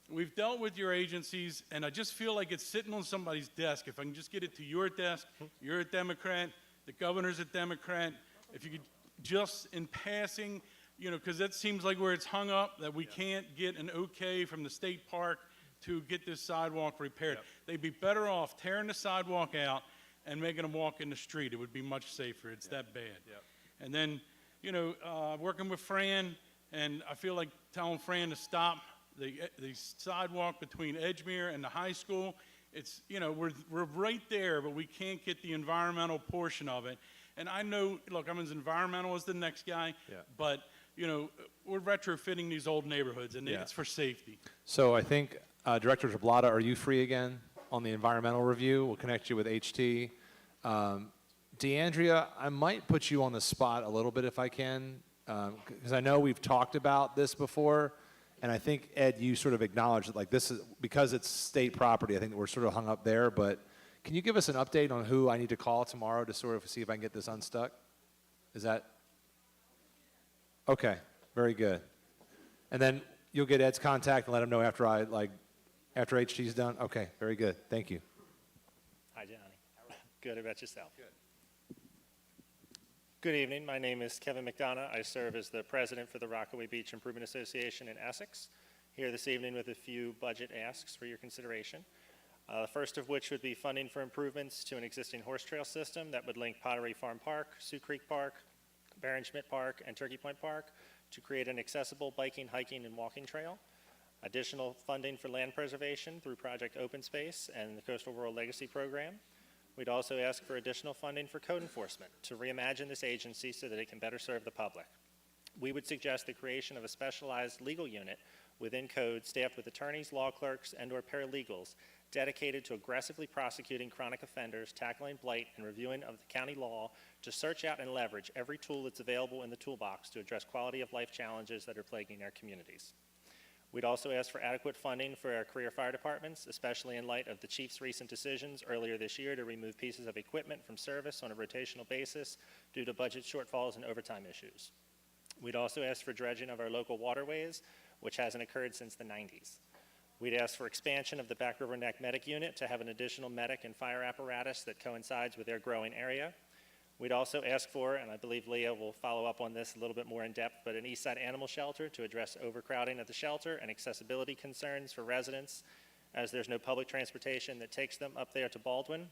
we've dealt with your agencies, and I just feel like it's sitting on somebody's desk. If I can just get it to your desk, you're a Democrat, the governor's a Democrat. If you could just in passing, because that seems like where it's hung up, that we can't get an okay from the state park to get this sidewalk repaired. Yep. They'd be better off tearing the sidewalk out and making them walk in the street. It would be much safer. It's that bad. Yep. And then, working with Fran, and I feel like telling Fran to stop the sidewalk between Edgemere and the high school. It's, we're right there, but we can't get the environmental portion of it. And I know, look, I'm as environmental as the next guy, but, you know, we're retrofitting these old neighborhoods, and Yeah. it's for safety. So I think, Director Jablata, are you free again on the environmental review? We'll connect you with HT. DeAndrea, I might put you on the spot a little bit if I can, because I know we've talked about this before, and I think, Ed, you sort of acknowledged that, like, this is, because it's state property, I think that we're sort of hung up there, but can you give us an update on who I need to call tomorrow to sort of see if I can get this unstuck? Is that? Okay, very good. And then you'll get Ed's contact and let him know after after HT's done? Okay, very good. Thank you. Hi, Johnny. Good, about yourself? Good. Good evening. My name is Kevin McDonough. I serve as the president for the Rockaway Beach Improvement Association in Essex. Here this evening with a few budget asks for your consideration. The first of which would be funding for improvements to an existing horse trail system that would link Pottery Farm Park, Sioux Creek Park, Barron Schmidt Park, and Turkey Point Park to create an accessible biking, hiking, and walking trail. Additional funding for land preservation through Project Open Space and the Coastal Rural Legacy Program. We'd also ask for additional funding for code enforcement to reimagine this agency so that it can better serve the public. We would suggest the creation of a specialized legal unit within code staffed with attorneys, law clerks, and/or paralegals dedicated to aggressively prosecuting chronic offenders, tackling blight, and reviewing of the county law to search out and leverage every tool that's available in the toolbox to address quality of life challenges that are plaguing our communities. We'd also ask for adequate funding for our career fire departments, especially in light of the chief's recent decisions earlier this year to remove pieces of equipment from service on a rotational basis due to budget shortfalls and overtime issues. We'd also ask for dredging of our local waterways, which hasn't occurred since the 90s. We'd ask for expansion of the Back River Neck Medic Unit to have an additional medic and fire apparatus that coincides with their growing area. We'd also ask for, and I believe Leah will follow up on this a little bit more in depth, but an Eastside Animal Shelter to address overcrowding at the shelter and accessibility concerns for residents, as there's no public transportation that takes them up there to Baldwin.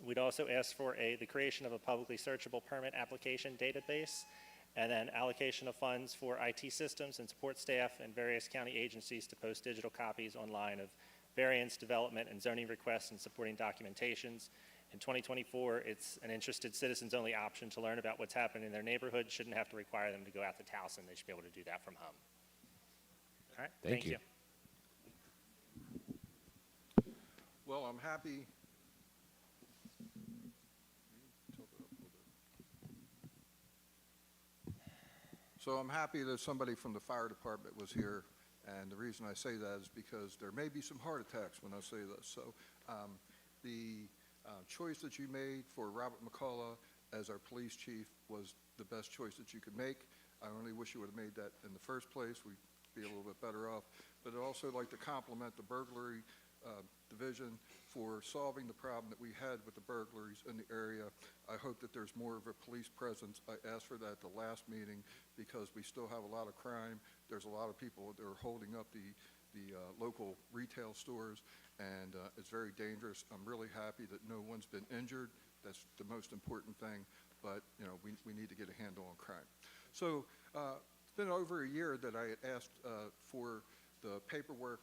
We'd also ask for the creation of a publicly searchable permit application database, and then allocation of funds for IT systems and support staff and various county agencies to post digital copies online of variance, development, and zoning requests and supporting documentations. In 2024, it's an interested citizens-only option to learn about what's happening in their neighborhood. Shouldn't have to require them to go out to Towson. They should be able to do that from home. All right, thank you. Well, I'm happy. So I'm happy that somebody from the fire department was here, and the reason I say that is because there may be some heart attacks when I say this. So the choice that you made for Robert McCullough as our police chief was the best choice that you could make. I only wish you would have made that in the first place. We'd be a little bit better off. But I'd also like to compliment the burglary division for solving the problem that we had with the burglaries in the area. I hope that there's more of a police presence. I asked for that at the last meeting because we still have a lot of crime. There's a lot of people that are holding up the local retail stores, and it's very dangerous. I'm really happy that no one's been injured. That's the most important thing, but you know, we need to get a handle on crime. So it's been over a year that I had asked for the paperwork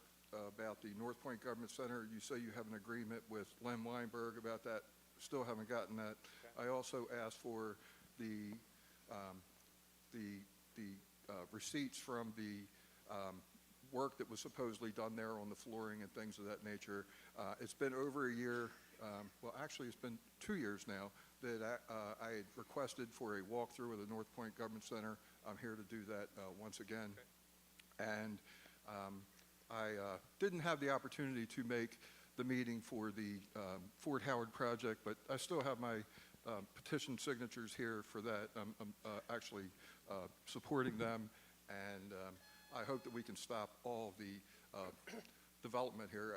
about the North Point Government Center. You say you have an agreement with Len Weinberg about that. Still haven't gotten that. Okay. I also asked for the receipts from the work that was supposedly done there on the flooring and things of that nature. It's been over a year, well actually it's been 2 years now, that I had requested for a walkthrough of the North Point Government Center. I'm here to do that once again. Okay. And I didn't have the opportunity to make the meeting for the Fort Howard project, but I still have my petition signatures here for that. I'm actually supporting them, and I hope that we can stop all the development here.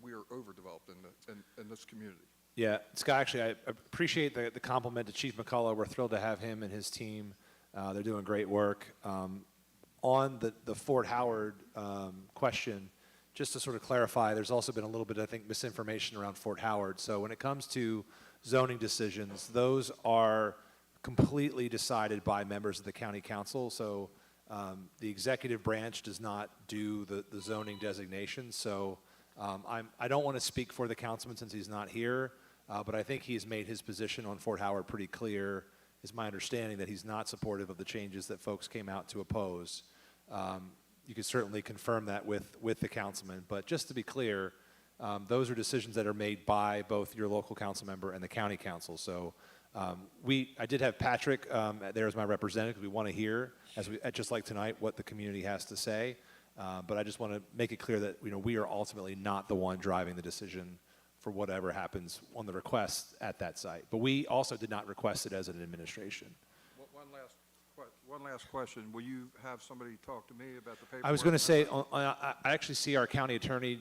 We are overdeveloped in this community. Yeah, Scott, actually, I appreciate the compliment to Chief McCullough. We're thrilled to have him and his team. They're doing great work. On the Fort Howard question, just to sort of clarify, there's also been a little bit, I think, misinformation around Fort Howard. So when it comes to zoning decisions, those are completely decided by members of the county council. So the executive branch does not do the zoning designation. So I don't want to speak for the councilman since he's not here, but I think he's made his position on Fort Howard pretty clear. is my understanding that he's not supportive of the changes that folks came out to oppose. You can certainly confirm that with the councilman, but just to be clear, those are decisions that are made by both your local council member and the county council. So I did have Patrick there as my representative, because we want to hear, just like tonight, what the community has to say. But I just want to make it clear that we are ultimately not the one driving the decision for whatever happens on the request at that site. But we also did not request it as an administration. One last question. Will you have somebody talk to me about the paperwork? I was going to say, I actually see our county attorney,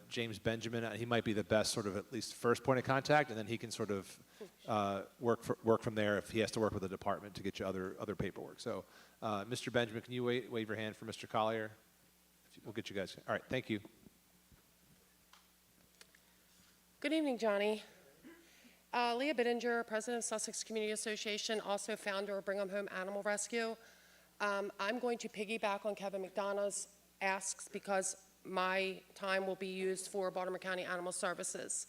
James Benjamin. He might be the best sort of at least first point of contact, and then he can sort of work from there if he has to work with the department to get you other paperwork. So, Mr. Benjamin, can you wave your hand for Mr. Collier? We'll get you guys. All right, thank you. Good evening, Johnny. Leah Bittinger, President of Sussex Community Association, also founder of Bring 'em Home Animal Rescue. I'm going to piggyback on Kevin McDonough's asks because my time will be used for Baltimore County Animal Services.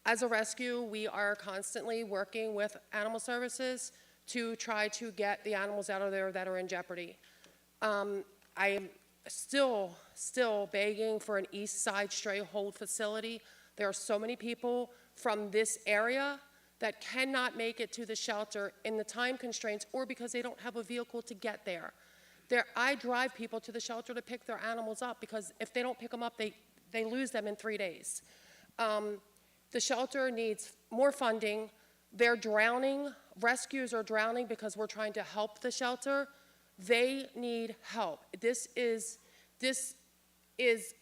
As a rescue, we are constantly working with Animal Services to try to get the animals out of there that are in jeopardy. I am still begging for an East Side stray hold facility. There are so many people from this area that cannot make it to the shelter in the time constraints or because they don't have a vehicle to get there. I drive people to the shelter to pick their animals up because if they don't pick them up, they lose them in 3 days. The shelter needs more funding. They're drowning. Rescues are drowning because we're trying to help the shelter. They need help. This is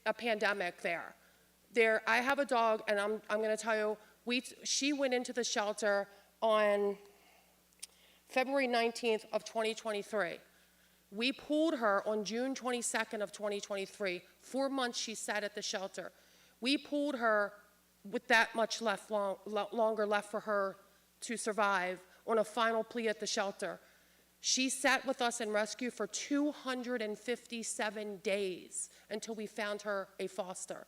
a pandemic there. I have a dog, and I'm going to tell you, she went into the shelter on February 19th of 2023. We pulled her on June 22nd of 2023. 4 months she sat at the shelter. We pulled her with that much longer left for her to survive on a final plea at the shelter. She sat with us in rescue for 257 days until we found her a foster.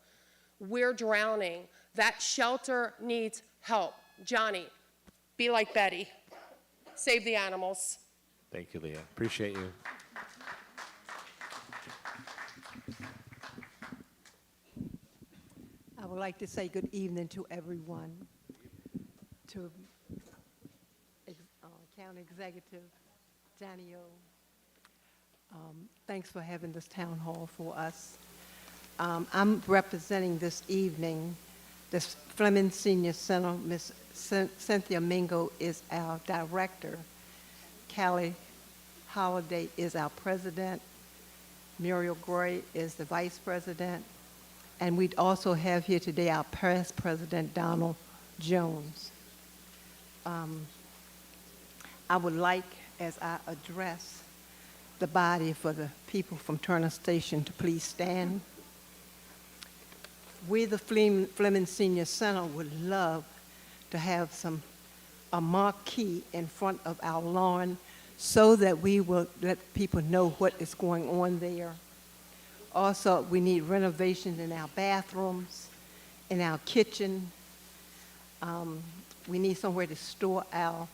We're drowning. That shelter needs help. Johnny, be like Betty. Save the animals. Thank you, Leah. Appreciate you. I would like to say good evening to everyone, to County Executive Johnny O. Thanks for having this town hall for us. I'm representing this evening the Fleming Senior Center. Ms. Cynthia Mingo is our director. Callie Holliday is our president. Muriel Gray is the vice president. And we also have here today our past president, Donald Jones. I would like, as I address the body, for the people from Turner Station to please stand. We, the Fleming Senior Center, would love to have a marquee in front of our lawn so that we will let people know what is going on there. Also, we need renovations in our bathrooms, in our kitchen. We need somewhere to store our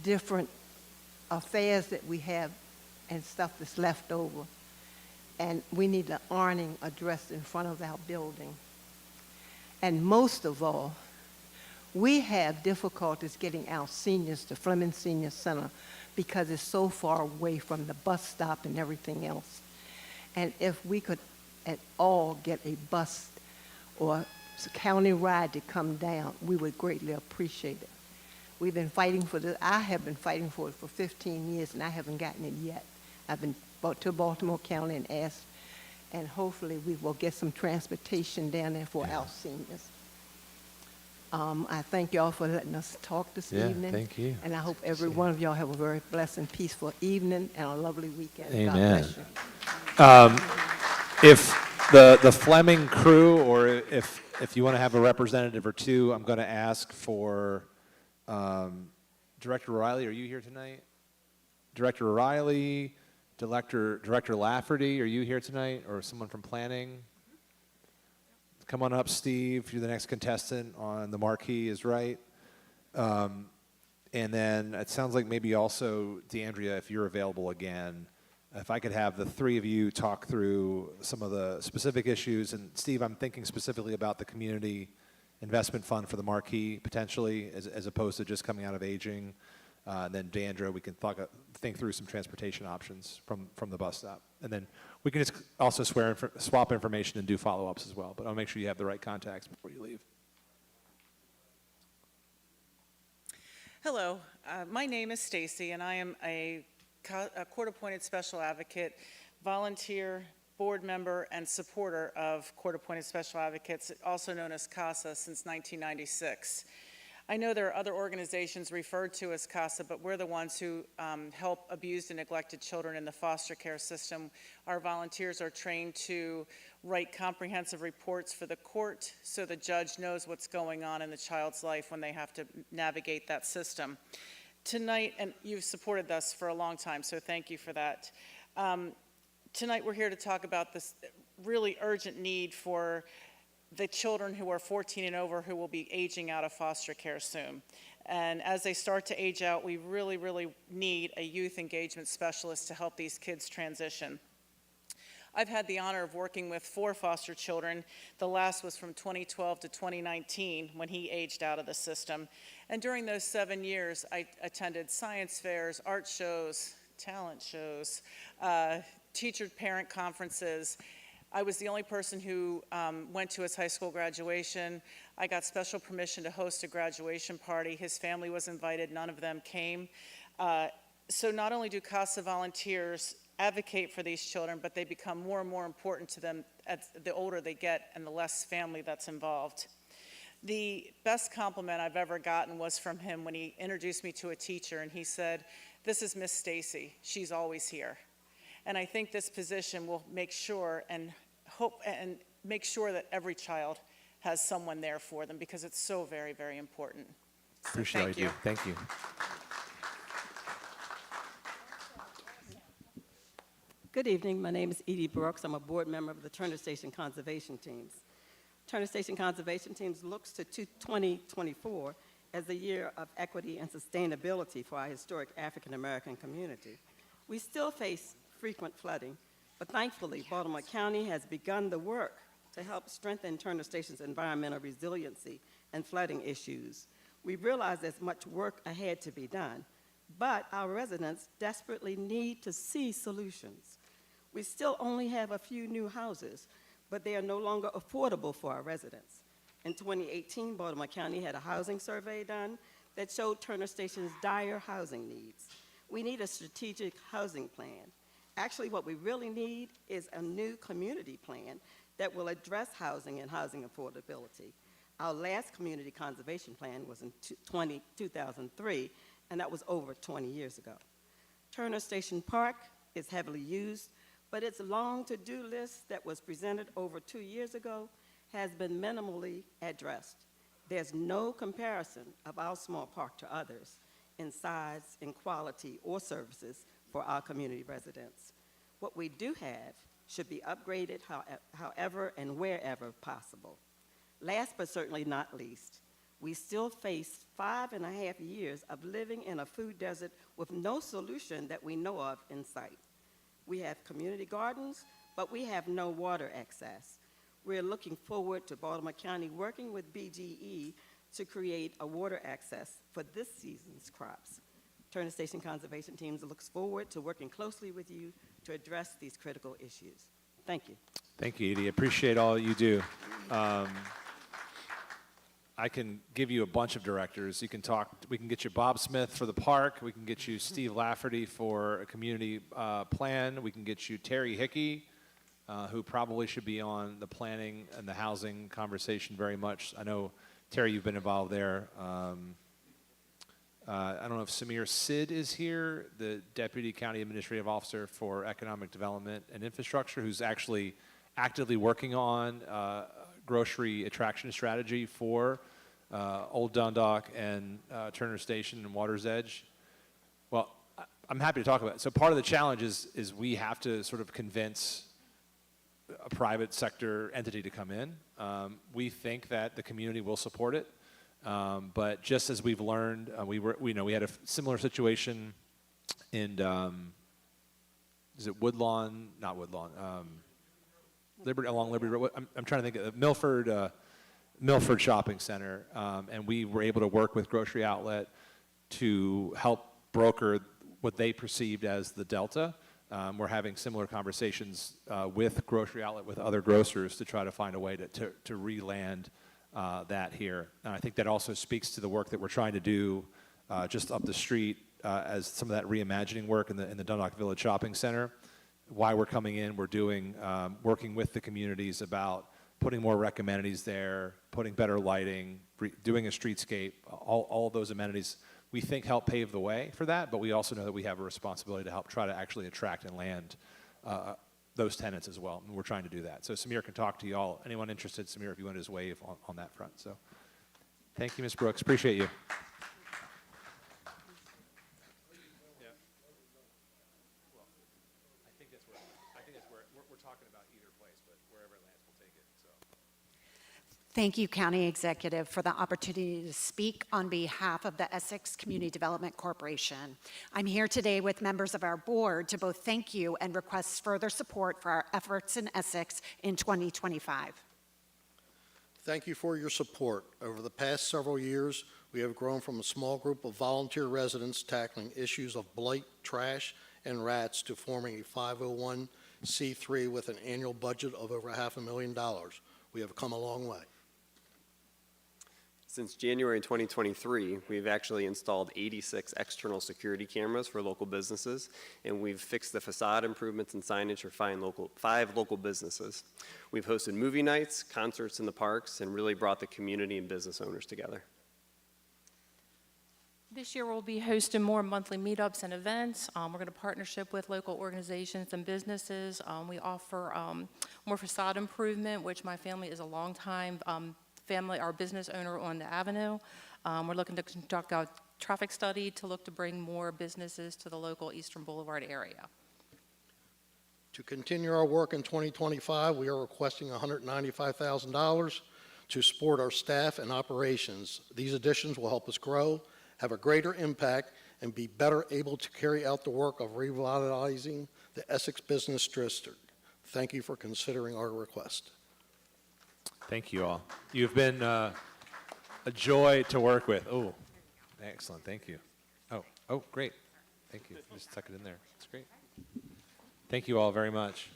different affairs that we have and stuff that's left over. And we need the awning addressed in front of our building. And most of all, we have difficulties getting our seniors to Fleming Senior Center because it's so far away from the bus stop and everything else. And if we could at all get a bus or county ride to come down, we would greatly appreciate it. We've been fighting for this. I have been fighting for it for 15 years, and I haven't gotten it yet. I've been to Baltimore County and asked, and hopefully we will get some transportation down there for our seniors. I thank y'all for letting us talk this evening. Thank you. And I hope every one of y'all have a very blessed and peaceful evening and a lovely weekend. Amen. God bless you. If the Fleming crew, or if you want to have a representative or two, I'm going to ask for Director O'Reilly. Are you here tonight? Director O'Reilly, Director Lafferty, are you here tonight? Or someone from planning? Come on up, Steve. You're the next contestant on the marquee is right. And then it sounds like maybe also, DeAndrea, if you're available again, if I could have the three of you talk through some of the specific issues. And Steve, I'm thinking specifically about the community investment fund for the marquee, potentially, as opposed to just coming out of aging. And then DeAndrea, we can think through some transportation options from the bus stop. And then we can just also swap information and do follow-ups as well. But I'll make sure you have the right contacts before you leave. Hello, my name is Stacy, and I am a court-appointed special advocate, volunteer, board member, and supporter of court-appointed special advocates, also known as CASA, since 1996. I know there are other organizations referred to as CASA, but we're the ones who help abused and neglected children in the foster care system. Our volunteers are trained to write comprehensive reports for the court so the judge knows what's going on in the child's life when they have to navigate that system. Tonight, and you've supported us for a long time, so thank you for that. Tonight we're here to talk about this really urgent need for the children who are 14 and over who will be aging out of foster care soon. And as they start to age out, we really, really need a youth engagement specialist to help these kids transition. I've had the honor of working with 4 foster children. The last was from 2012 to 2019 when he aged out of the system. And during those 7 years, I attended science fairs, art shows, talent shows, teacher-parent conferences. I was the only person who went to his high school graduation. I got special permission to host a graduation party. His family was invited, none of them came. So not only do CASA volunteers advocate for these children, but they become more and more important to them as the older they get and the less family that's involved. The best compliment I've ever gotten was from him when he introduced me to a teacher, and he said, "This is Miss Stacy, she's always here." And I think this position will make sure and make sure that every child has someone there for them, because it's so very, very important. Appreciate you. Thank you. Good evening. My name is Edie Brooks. I'm a board member of the Turner Station Conservation Teams. Turner Station Conservation Teams looks to 2024 as the year of equity and sustainability for our historic African American community. We still face frequent flooding, but thankfully, Baltimore County has begun the work to help strengthen Turner Station's environmental resiliency and flooding issues. We realize there's much work ahead to be done, but our residents desperately need to see solutions. We still only have a few new houses, but they are no longer affordable for our residents. In 2018, Baltimore County had a housing survey done that showed Turner Station's dire housing needs. We need a strategic housing plan. Actually, what we really need is a new community plan that will address housing and housing affordability. Our last community conservation plan was in 2003, and that was over 20 years ago. Turner Station Park is heavily used, but its long to-do list that was presented over 2 years ago has been minimally addressed. There's no comparison of our small park to others in size, in quality, or services for our community residents. What we do have should be upgraded however and wherever possible. Last but certainly not least, we still face 5.5 years of living in a food desert with no solution that we know of in sight. We have community gardens, but we have no water access. We're looking forward to Baltimore County working with BGE to create a water access for this season's crops. Turner Station Conservation Teams looks forward to working closely with you to address these critical issues. Thank you. Thank you, Edie. Appreciate all you do. I can give you a bunch of directors. You can talk. We can get you Bob Smith for the park. We can get you Steve Lafferty for a community plan. We can get you Terry Hickey, who probably should be on the planning and the housing conversation very much. I know, Terry, you've been involved there. I don't know if Samir Sid is here, the Deputy County Administrative Officer for Economic Development and Infrastructure, who's actually actively working on grocery attraction strategy for Old Dundalk and Turner Station and Water's Edge. Well, I'm happy to talk about it. So part of the challenge is we have to sort of convince a private sector entity to come in. We think that the community will support it. But just as we've learned, we had a similar situation in, is it Woodlawn? Not Woodlawn. Along Liberty Road. I'm trying to think of Milford Shopping Center, and we were able to work with Grocery Outlet to help broker what they perceived as the delta. We're having similar conversations with Grocery Outlet, with other grocers, to try to find a way to re-land that here. And I think that also speaks to the work that we're trying to do just up the street as some of that reimagining work in the Dundalk Village Shopping Center. Why we're coming in, we're doing, working with the communities about putting more rec amenities there, putting better lighting, doing a streetscape, all of those amenities we think help pave the way for that, but we also know that we have a responsibility to help try to actually attract and land those tenants as well, and we're trying to do that. So Samir can talk to you all. Anyone interested, Samir, if you want to just wave on that front. So thank you, Ms. Brooks. Appreciate you. Thank you, County Executive, for the opportunity to speak on behalf of the Essex Community Development Corporation. I'm here today with members of our board to both thank you and request further support for our efforts in Essex in 2025. Thank you for your support. Over the past several years, we have grown from a small group of volunteer residents tackling issues of blight, trash, and rats to forming a 501c3 with an annual budget of over $500,000. We have come a long way. Since January 2023, we've actually installed 86 external security cameras for local businesses, and we've fixed the facade improvements and signage for 5 local businesses. We've hosted movie nights, concerts in the parks, and really brought the community and business owners together. This year we'll be hosting more monthly meetups and events. We're going to partnership with local organizations and businesses. We offer more facade improvement, which my family is a long-time our business owner on the avenue. We're looking to conduct a traffic study to look to bring more businesses to the local Eastern Boulevard area. To continue our work in 2025, we are requesting $195,000 to support our staff and operations. These additions will help us grow, have a greater impact, and be better able to carry out the work of revitalizing the Essex Business District. Thank you for considering our request. Thank you all. You've been a joy to work with. Oh, excellent. Thank you. Oh, great. Thank you. Just tuck it in there. That's great. Thank you all very much.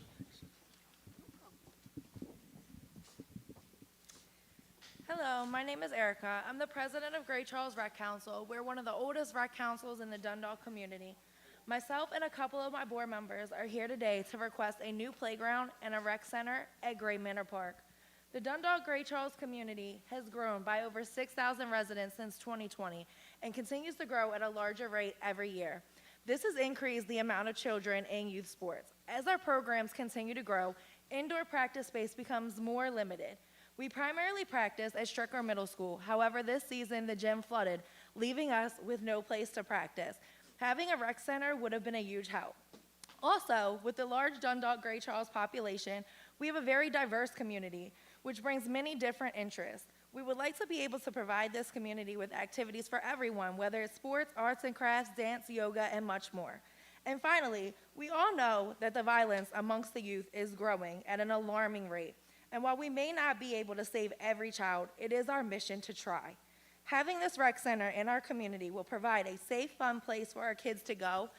Hello, my name is Erica. I'm the president of Great Charles Rec Council. We're one of the oldest rec councils in the Dundalk community. Myself and a couple of my board members are here today to request a new playground and a rec center at Gray Manor Park. The Dundalk Great Charles community has grown by over 6,000 residents since 2020 and continues to grow at a larger rate every year. This has increased the amount of children in youth sports. As our programs continue to grow, indoor practice space becomes more limited. We primarily practice at Stricker Middle School. However, this season the gym flooded, leaving us with no place to practice. Having a rec center would have been a huge help. Also, with the large Dundalk Great Charles population, we have a very diverse community, which brings many different interests. We would like to be able to provide this community with activities for everyone, whether it's sports, arts and crafts, dance, yoga, and much more. And finally, we all know that the violence amongst the youth is growing at an alarming rate. And while we may not be able to save every child, it is our mission to try. Having this rec center in our community will provide a safe, fun place for our kids to go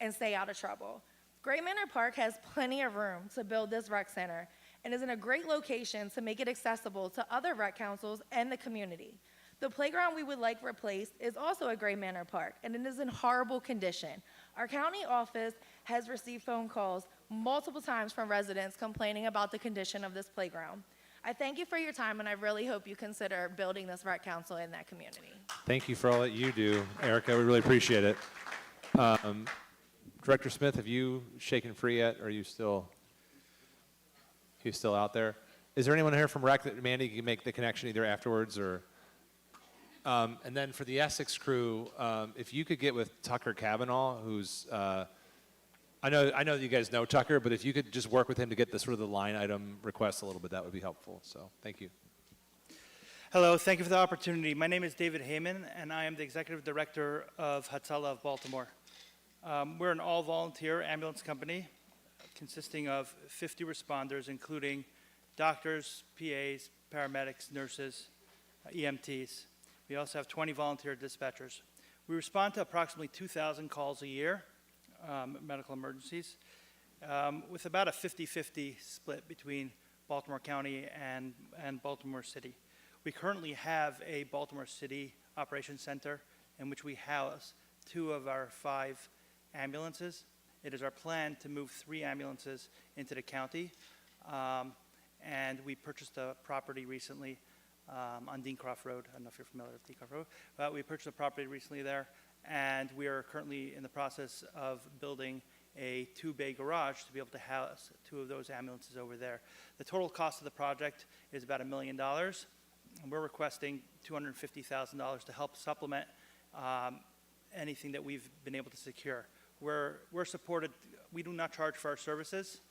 and stay out of trouble. Gray Manor Park has plenty of room to build this rec center and is in a great location to make it accessible to other rec councils and the community. The playground we would like replaced is also at Gray Manor Park, and it is in horrible condition. Our county office has received phone calls multiple times from residents complaining about the condition of this playground. I thank you for your time, and I really hope you consider building this rec council in that community. Thank you for all that you do, Erica. We really appreciate it. Director Smith, have you shaken free yet, or are you still out there? Is there anyone here from Rec that Mandy can make the connection either afterwards or? And then for the Essex crew, if you could get with Tucker Cavanaugh, who's I know that you guys know Tucker, but if you could just work with him to get the sort of the line item request a little bit, that would be helpful. So thank you. Hello, thank you for the opportunity. My name is David Heyman, and I am the Executive Director of Hatzalah of Baltimore. We're an all-volunteer ambulance company consisting of 50 responders, including doctors, PAs, paramedics, nurses, EMTs. We also have 20 volunteer dispatchers. We respond to approximately 2,000 calls a year, medical emergencies, with about a 50-50 split between Baltimore County and Baltimore City. We currently have a Baltimore City Operations Center in which we house 2 of our 5 ambulances. It is our plan to move 3 ambulances into the county, and we purchased a property recently on Deancroft Road. I don't know if you're familiar with Deancroft Road, but we purchased a property recently there, and we are currently in the process of building a 2-bay garage to be able to house 2 of those ambulances over there. The total cost of the project is about $1 million, and we're requesting $250,000 to help supplement anything that we've been able to secure. We're supported. We do not charge for our services,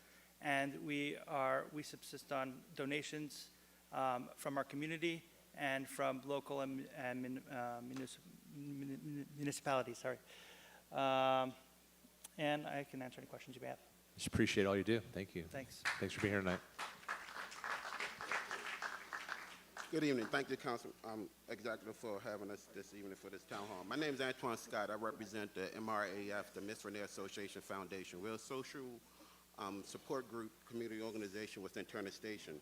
and we subsist on donations from our community and from local and municipalities. Sorry, and I can answer any questions you may have. Just appreciate all you do. Thank you. Thanks. Thanks for being here tonight. Good evening. Thank you, Council Executive, for having us this evening for this town hall. My name is Antoine Scott. I represent the MRAF, the Miss Renee Association Foundation. We're a social support group, community organization within Turner Station.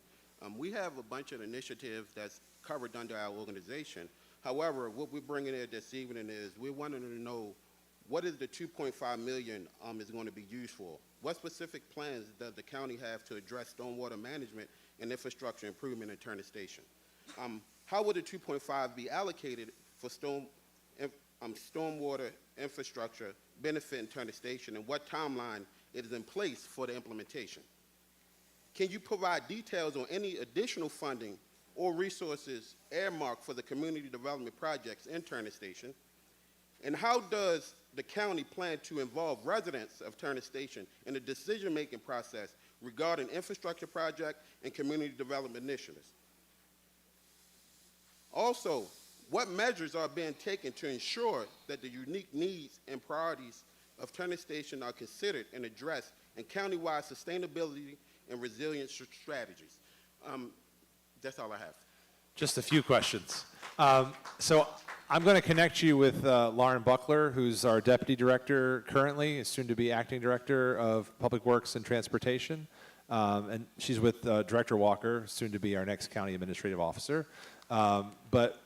We have a bunch of initiatives that's covered under our organization. However, what we're bringing in this evening is we're wanting to know what is the $2.5 million is going to be used for? What specific plans does the county have to address stormwater management and infrastructure improvement in Turner Station? How would the 2.5 be allocated for stormwater infrastructure benefit in Turner Station, and what timeline is in place for the implementation? Can you provide details on any additional funding or resources earmarked for the community development projects in Turner Station? And how does the county plan to involve residents of Turner Station in the decision-making process regarding infrastructure project and community development initiatives? Also, what measures are being taken to ensure that the unique needs and priorities of Turner Station are considered and addressed in countywide sustainability and resilience strategies? That's all I have. Just a few questions. So I'm going to connect you with Lauren Buckler, who's our Deputy Director currently, soon to be Acting Director of Public Works and Transportation. And she's with Director Walker, soon to be our next County Administrative Officer. But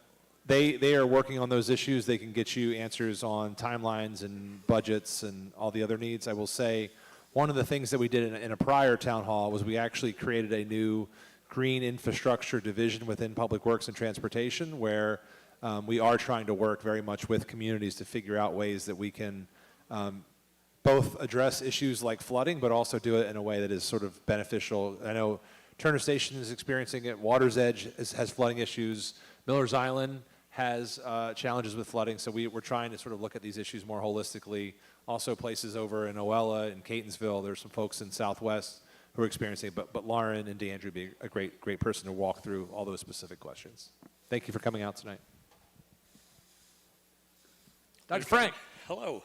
they are working on those issues. They can get you answers on timelines and budgets and all the other needs. I will say one of the things that we did in a prior town hall was we actually created a new green infrastructure division within Public Works and Transportation, where we are trying to work very much with communities to figure out ways that we can both address issues like flooding, but also do it in a way that is sort of beneficial. I know Turner Station is experiencing it. Water's Edge has flooding issues. Miller's Island has challenges with flooding, so we're trying to sort of look at these issues more holistically. Also places over in Oella and Catonsville, there's some folks in Southwest who are experiencing it, but Lauren and DeAndre would be a great person to walk through all those specific questions. Thank you for coming out tonight. Dr. Frank. Hello.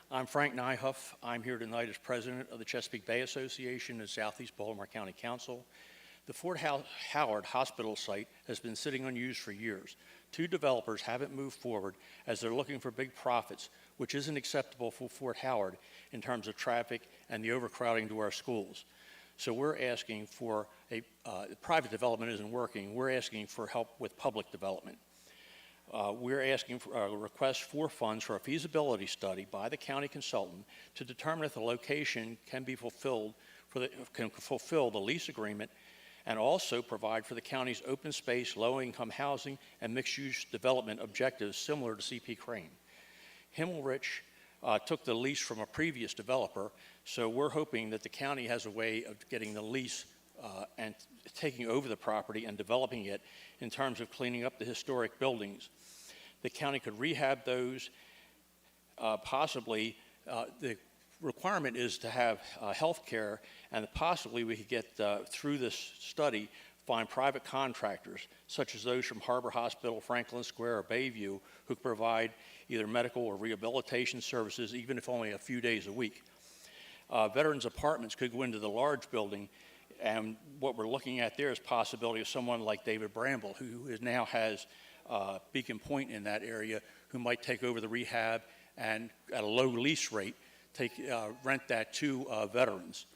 I'm Frank Nyhuff. I'm here tonight as president of the Chesapeake Bay Association and Southeast Baltimore County Council. The Fort Howard Hospital site has been sitting unused for years. 2 developers haven't moved forward as they're looking for big profits, which isn't acceptable for Fort Howard in terms of traffic and the overcrowding to our schools. So we're asking for private development isn't working. We're asking for help with public development. We're asking for a request for funds for a feasibility study by the county consultant to determine if the location can be fulfilled can fulfill the lease agreement, and also provide for the county's open space, low-income housing, and mixed-use development objectives similar to CP Crane. Himmelrich took the lease from a previous developer, so we're hoping that the county has a way of getting the lease and taking over the property and developing it in terms of cleaning up the historic buildings. The county could rehab those, possibly. The requirement is to have health care, and possibly we could get through this study find private contractors, such as those from Harbor Hospital, Franklin Square, or Bayview, who can provide either medical or rehabilitation services, even if only a few days a week. Veterans apartments could go into the large building, and what we're looking at there is possibility of someone like David Bramble, who now has Beacon Point in that area, who might take over the rehab and at a low lease rate, rent that to veterans.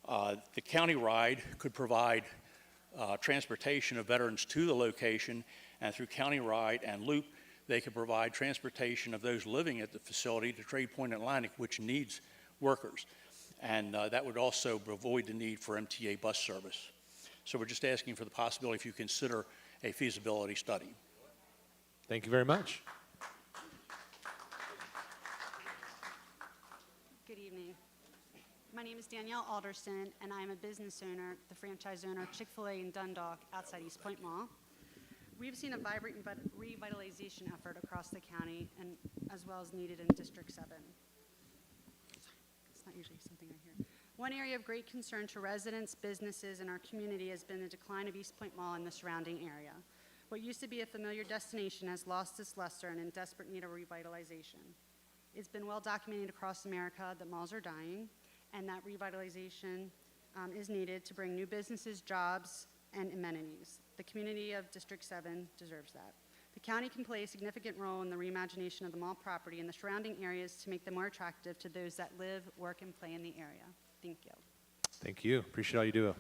The county ride could provide transportation of veterans to the location, and through county ride and loop, they could provide transportation of those living at the facility to Trade Point Atlantic, which needs workers. And that would also avoid the need for MTA bus service. So we're just asking for the possibility if you consider a feasibility study. Thank you very much. Good evening. My name is Danielle Alderson, and I am a business owner, the franchise owner of Chick-fil-A in Dundalk outside East Point Mall. We've seen a vibrant revitalization effort across the county, and as well as needed in District 7. It's not usually something I hear. One area of great concern to residents, businesses, and our community has been the decline of East Point Mall and the surrounding area. What used to be a familiar destination has lost its luster and in desperate need of revitalization. It's been well documented across America that malls are dying, and that revitalization is needed to bring new businesses, jobs, and amenities. The community of District 7 deserves that. The county can play a significant role in the reimagination of the mall property and the surrounding areas to make them more attractive to those that live, work, and play in the area. Thank you. Thank you. Appreciate all you do.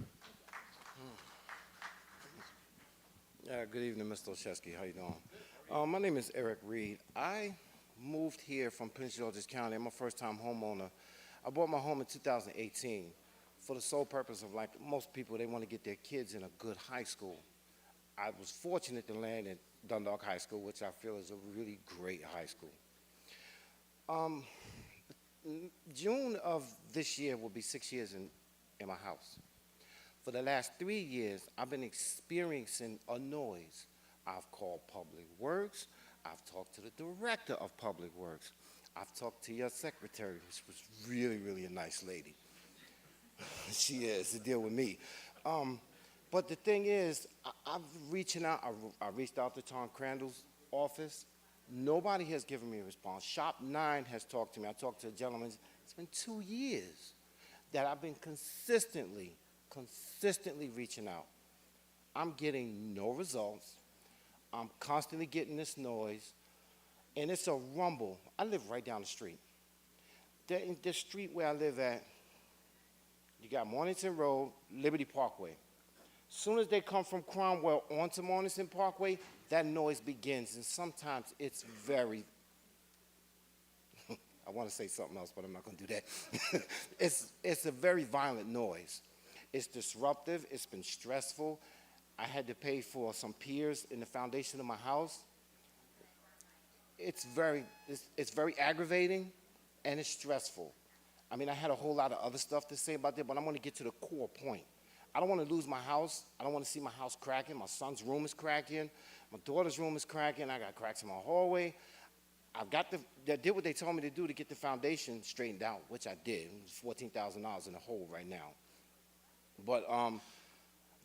Good evening, Mr. Olszewski. How you doing? My name is Eric Reed. I moved here from Prince George's County. I'm a first-time homeowner. I bought my home in 2018 for the sole purpose of, like most people, they want to get their kids in a good high school. I was fortunate to land at Dundalk High School, which I feel is a really great high school. June of this year will be 6 years in my house. For the last 3 years, I've been experiencing a noise. I've called Public Works. I've talked to the Director of Public Works. I've talked to your secretary, which was really, really a nice lady. She is, to deal with me. But the thing is, I'm reaching out. I reached out to Tom Crandell's office. Nobody has given me a response. Shop 9 has talked to me. I talked to a gentleman. It's been 2 years that I've been consistently reaching out. I'm getting no results. I'm constantly getting this noise, and it's a rumble. I live right down the street. In the street where I live at, you got Mornington Road, Liberty Parkway. As soon as they come from Cromwell onto Mornington Parkway, that noise begins, and sometimes it's very, I want to say something else, but I'm not going to do that. It's a very violent noise. It's disruptive. It's been stressful. I had to pay for some piers in the foundation of my house. It's very aggravating, and it's stressful. I mean, I had a whole lot of other stuff to say about that, but I'm going to get to the core point. I don't want to lose my house. I don't want to see my house cracking. My son's room is cracking. My daughter's room is cracking. I got cracks in my hallway. I did what they told me to do to get the foundation straightened out, which I did. It was $14,000 in the hole right now. But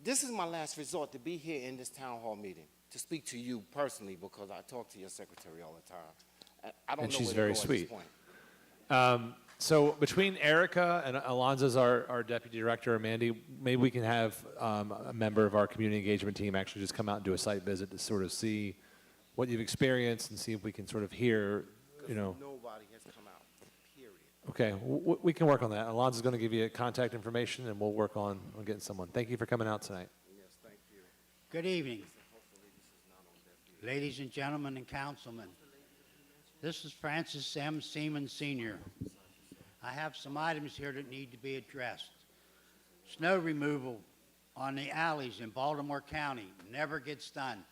this is my last resort to be here in this town hall meeting, to speak to you personally, because I talk to your secretary all the time. I don't And know she's where very to go sweet. At this point. So between Erica and Alonzo's our deputy director, and Mandy, maybe we can have a member of our community engagement team actually just come out and do a site visit to sort of see what you've experienced and see if we can sort of hear, you know. Nobody has come out, period. Okay, we can work on that. Alonzo's going to give you contact information, and we'll work on getting someone. Thank you for coming out tonight. Yes, thank you. Good evening, ladies and gentlemen and councilmen. This is Francis M. Seaman Sr. I have some items here that need to be addressed. Snow removal on the alleys in Baltimore County never gets done.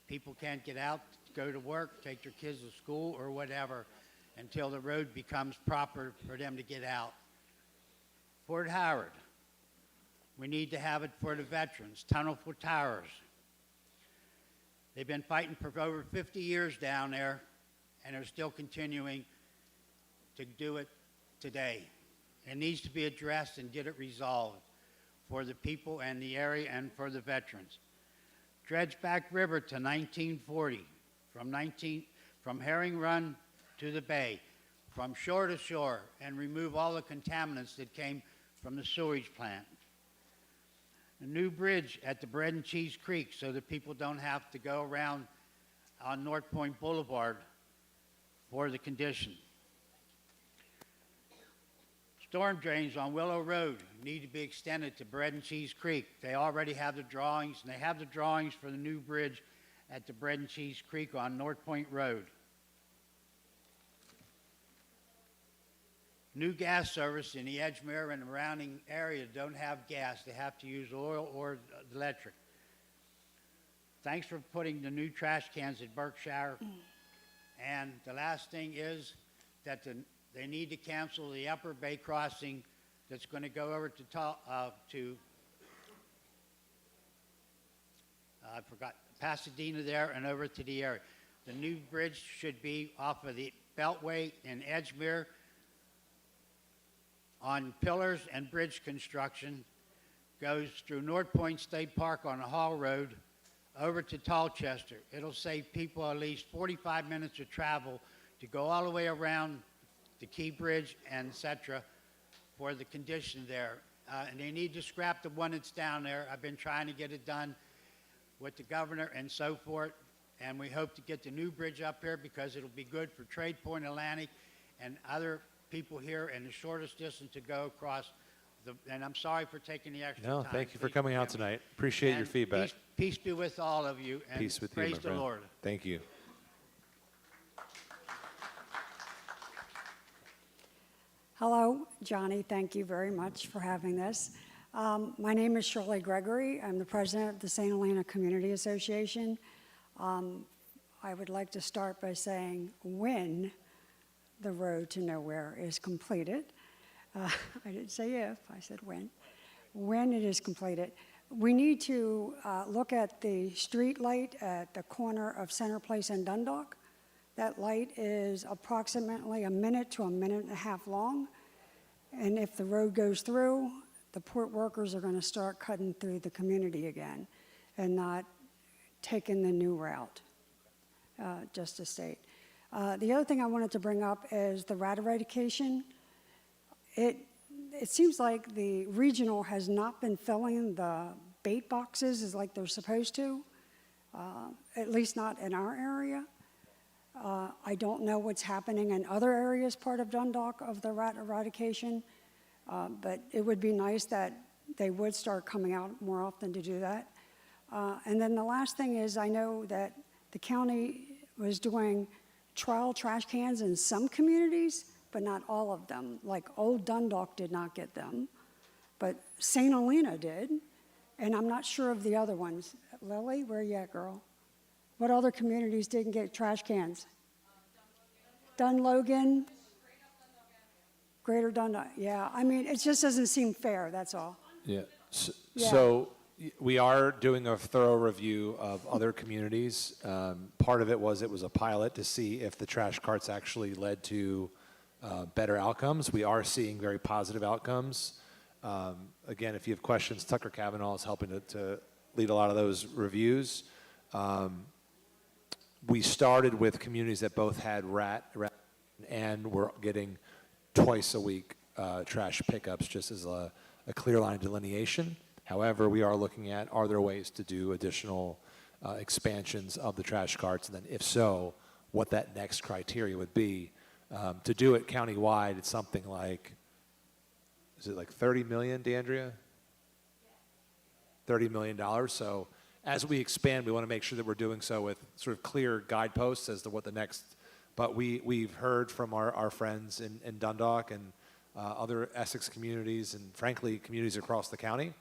People can't get out, go to work, take their kids to school or whatever until the road becomes proper for them to get out. Fort Howard, we need to have it for the veterans, tunnel for towers. They've been fighting for over 50 years down there, and they're still continuing to do it today. It needs to be addressed and get it resolved. for the people and the area and for the veterans. Dredge back river to 1940, from Herring Run to the bay, from shore to shore, and remove all the contaminants that came from the sewage plant. A new bridge at the Bread and Cheese Creek so that people don't have to go around on North Point Boulevard for the condition. Storm drains on Willow Road need to be extended to Bread and Cheese Creek. They already have the drawings, and they have the drawings for the new bridge at the Bread and Cheese Creek on North Point Road. New gas service in the Edgemere and surrounding area don't have gas. They have to use oil or electric. Thanks for putting the new trash cans at Berkshire. And the last thing is that they need to cancel the Upper Bay crossing that's going to go over to I forgot, Pasadena there and over to the area. The new bridge should be off of the Beltway in Edgemere on pillars and bridge construction, goes through North Point State Park on the Hall Road over to Tolchester. It'll save people at least 45 minutes of travel to go all the way around the Key Bridge and et cetera for the condition there. And they need to scrap the one that's down there. I've been trying to get it done with the governor and so forth, and we hope to get the new bridge up here because it'll be good for Trade Point Atlantic and other people here and the shortest distance to go across. And I'm sorry for taking the extra time. No, thank you for Please coming out forgive me. tonight. Appreciate your And feedback. Peace be with all of you, and Peace with you, praise my the friend. Lord. Thank you. Hello, Johnny. Thank you very much for having this. My name is Shirley Gregory. I'm the president of the St. Helena Community Association. I would like to start by saying when the road to nowhere is completed. I didn't say if, I said when. When it is completed, we need to look at the street light at the corner of Center Place and Dundalk. That light is approximately a minute to a minute and a half long. And if the road goes through, the port workers are going to start cutting through the community again and not taking the new route, just to state. The other thing I wanted to bring up is the rat eradication. It seems like the regional has not been filling the bait boxes as like they're supposed to, at least not in our area. I don't know what's happening in other areas part of Dundalk of the rat eradication, but it would be nice that they would start coming out more often to do that. And then the last thing is I know that the county was doing trial trash cans in some communities, but not all of them. Like Old Dundalk did not get them, but St. Helena did, and I'm not sure of the other ones. Lily, where you at, girl? What other communities didn't get trash cans? Dunlogan? Greater Dundalk, yeah. I mean, it just doesn't seem fair, that's all. Yeah. Yeah. So we are doing a thorough review of other communities. Part of it was a pilot to see if the trash carts actually led to better outcomes. We are seeing very positive outcomes. Again, if you have questions, Tucker Cavanaugh is helping to lead a lot of those reviews. We started with communities that both had rat and were getting twice a week trash pickups just as a clear line of delineation. However, we are looking at, are there ways to do additional expansions of the trash carts? And then if so, what that next criteria would be. To do it countywide, it's something like, is it like 30 million, DeAndrea? $30 million. So as we expand, we want to make sure that we're doing so with sort of clear guideposts as to what the next, but we've heard from our friends in Dundalk and other Essex communities and frankly, communities across the county.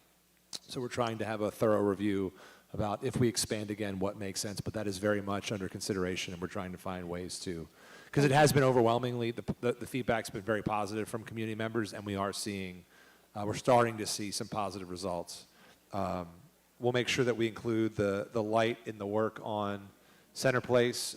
So we're trying to have a thorough review about if we expand again, what makes sense, but that is very much under consideration and we're trying to find ways to, because it has been overwhelmingly, the feedback's been very positive from community members and we are seeing, we're starting to see some positive results. We'll make sure that we include the light in the work on Center Place,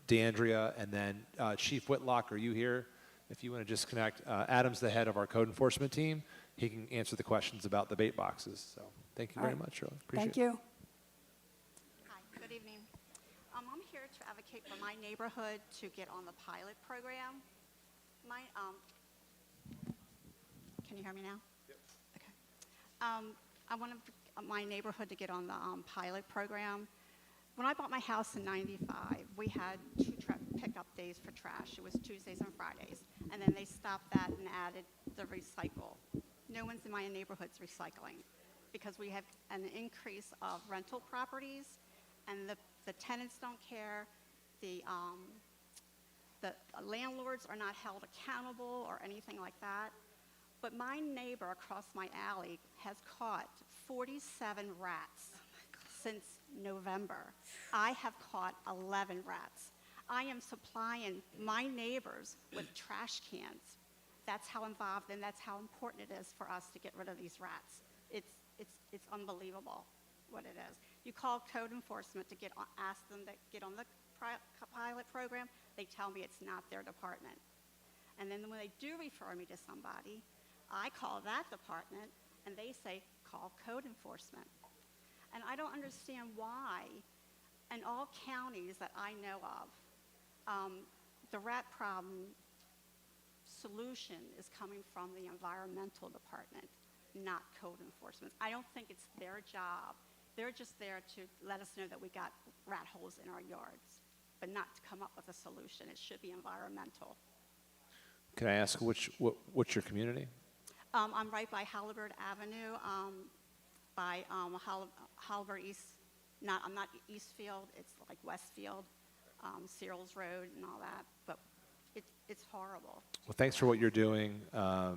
DeAndrea, and then Chief Whitlock, are you here? If you want to just connect, Adam's the head of our code enforcement team. he can answer the questions about the bait boxes. So thank you very much, Shirley. Appreciate Thank it. you. Hi, good evening. I'm here to advocate for my neighborhood to get on the pilot program. Can you hear me now? Yep. Okay. I want my neighborhood to get on the pilot program. When I bought my house in '95, we had 2 pickup days for trash. It was Tuesdays and Fridays. And then they stopped that and added the recycle. No one's in my neighborhood's recycling because we have an increase of rental properties, and the tenants don't care. The landlords are not held accountable or anything like that. But my neighbor across my alley has caught 47 rats since November. I have caught 11 rats. I am supplying my neighbors with trash cans. That's how involved and that's how important it is for us to get rid of these rats. It's unbelievable what it is. You call code enforcement to ask them to get on the pilot program, they tell me it's not their department. And then when they do refer me to somebody, I call that department and they say, call code enforcement. And I don't understand why in all counties that I know of, the rat problem solution is coming from the environmental department, not code enforcement. I don't think it's their job. They're just there to let us know that we got rat holes in our yards, but not to come up with a solution. It should be environmental. Can I ask what's your community? I'm right by Halliburton Avenue, by Halliburton East. I'm not Eastfield. It's like Westfield, Searles Road, and all that. But it's horrible. Well, thanks for what you're doing. I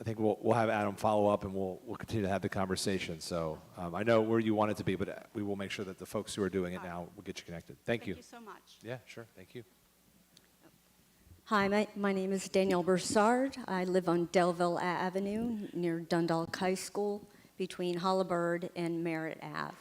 think we'll have Adam follow up, and we'll continue to have the conversation. So I know where you want it to be, but we will make sure that the folks who are doing it now will get you connected. Thank you. Thank you so much. Yeah, sure. Thank you. Hi, my name is Danielle Broussard. I live on Delville Avenue near Dundalk High School between Halliburton and Merritt Ave.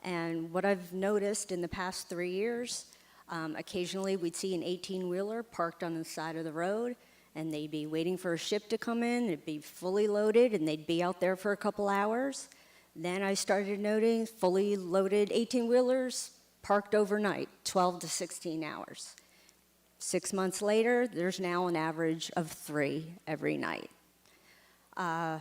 And what I've noticed in the past 3 years, occasionally we'd see an 18-wheeler parked on the side of the road, and they'd be waiting for a ship to come in. It'd be fully loaded, and they'd be out there for a couple hours. Then I started noting fully loaded 18-wheelers parked overnight, 12 to 16 hours. 6 months later, there's now an average of 3 every night. I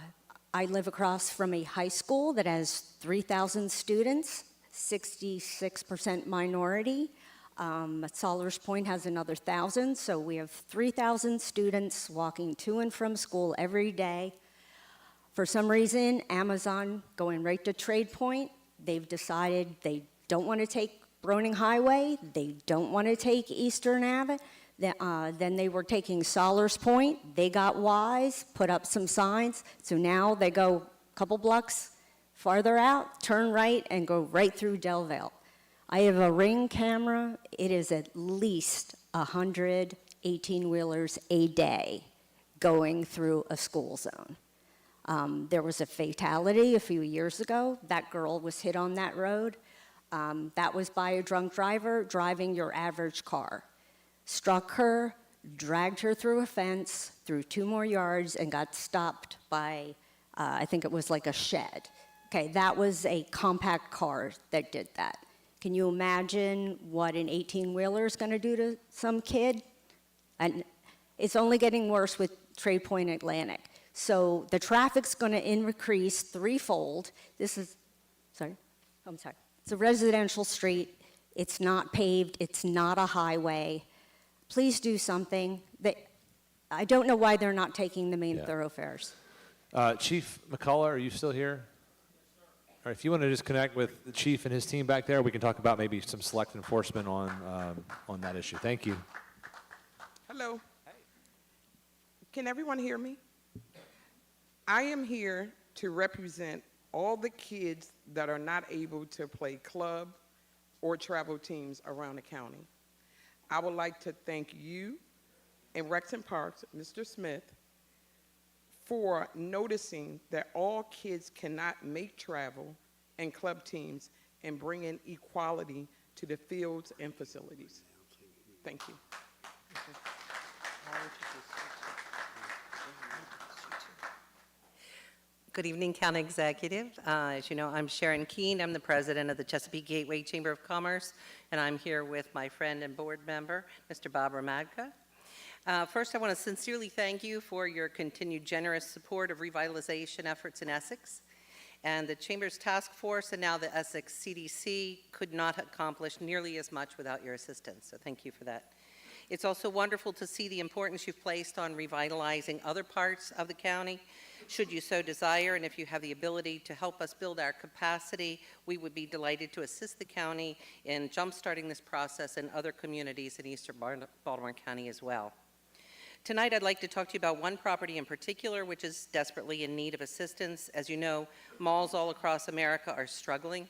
live across from a high school that has 3,000 students, 66% minority. Solars Point has another 1,000, so we have 3,000 students walking to and from school every day. For some reason, Amazon going right to Trade Point, they've decided they don't want to take Broning Highway, they don't want to take Eastern Ave. Then they were taking Solars Point, they got wise, put up some signs, so now they go a couple blocks farther out, turn right, and go right through Delville. I have a Ring camera. It is at least 100 18-wheelers a day going through a school zone. There was a fatality a few years ago. That girl was hit on that road. That was by a drunk driver driving your average car. Struck her, dragged her through a fence, through 2 more yards, and got stopped by, I think it was like a shed. Okay, that was a compact car that did that. Can you imagine what an 18-wheeler is going to do to some kid? And it's only getting worse with Trade Point Atlantic. So the traffic's going to increase threefold. This is, I'm sorry. It's a residential street. It's not paved. It's not a highway. Please do something. I don't know why they're not taking the main thoroughfares. Chief McCullough, are you still here? All right, if you want to just connect with the chief and his team back there, we can talk about maybe some select enforcement on that issue. Thank you. Hello. Can everyone hear me? I am here to represent all the kids that are not able to play club or travel teams around the county. I would like to thank you and Rexon Parks, Mr. Smith, for noticing that all kids cannot make travel and club teams and bring in equality to the fields and facilities. Thank you. Good evening, County Executive. As you know, I'm Sharon Keene. I'm the president of the Chesapeake Gateway Chamber of Commerce, and I'm here with my friend and board member, Mr. Bob Ramadka. First, I want to sincerely thank you for your continued generous support of revitalization efforts in Essex. And the Chamber's task force and now the Essex CDC could not accomplish nearly as much without your assistance, so thank you for that. It's also wonderful to see the importance you've placed on revitalizing other parts of the county, should you so desire, and if you have the ability to help us build our capacity, we would be delighted to assist the county in jumpstarting this process and other communities in eastern Baltimore County as well. Tonight, I'd like to talk to you about one property in particular, which is desperately in need of assistance. As you know, malls all across America are struggling.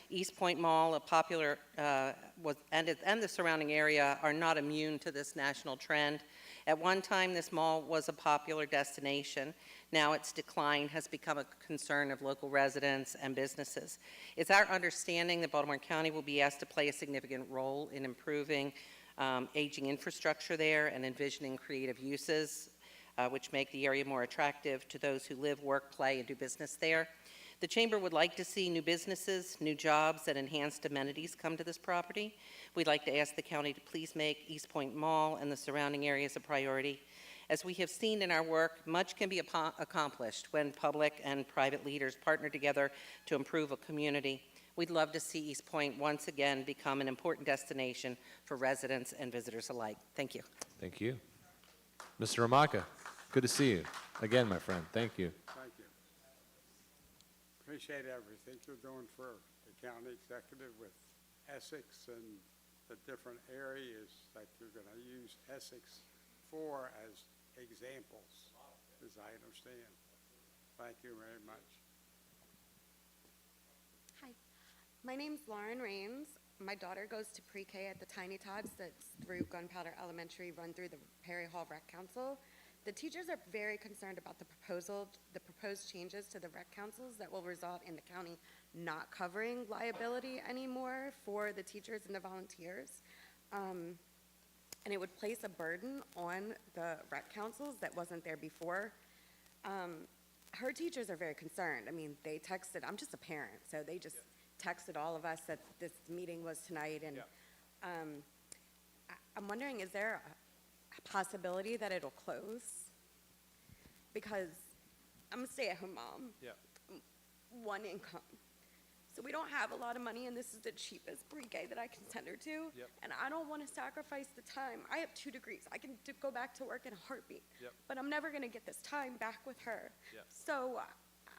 East Point Mall, a popular, and the surrounding area are not immune to this national trend. At one time, this mall was a popular destination. Now its decline has become a concern of local residents and businesses. It's our understanding that Baltimore County will be asked to play a significant role in improving aging infrastructure there and envisioning creative uses which make the area more attractive to those who live, work, play, and do business there. The Chamber would like to see new businesses, new jobs, and enhanced amenities come to this property. We'd like to ask the county to please make East Point Mall and the surrounding areas a priority. As we have seen in our work, much can be accomplished when public and private leaders partner together to improve a community. We'd love to see East Point once again become an important destination for residents and visitors alike. Thank you. Thank you. Mr. Ramaka, good to see you. Again, my friend, thank you. Thank you. Appreciate everything you're doing for the county executive with Essex and the different areas that you're going to use Essex for as examples, as I understand. Thank you very much. Hi, my name's Lauren Rains. My daughter goes to pre-K at the Tiny Tots that's through Gunpowder Elementary, run through the Perry Hall Rec Council. The teachers are very concerned about the proposed changes to the rec councils that will result in the county not covering liability anymore for the teachers and the volunteers. And it would place a burden on the rec councils that wasn't there before. Her teachers are very concerned. I mean, they texted, I'm just a parent, so they just texted all of us that this meeting was tonight. And I'm wondering, is there a possibility that it'll close? Because I'm a stay-at-home mom, one income. So we don't have a lot of money, and this is the cheapest pre-K that I can send her to. And I don't want to sacrifice the time. I have 2 degrees. I can go back to work in a heartbeat. But I'm never going to get this time back with her. So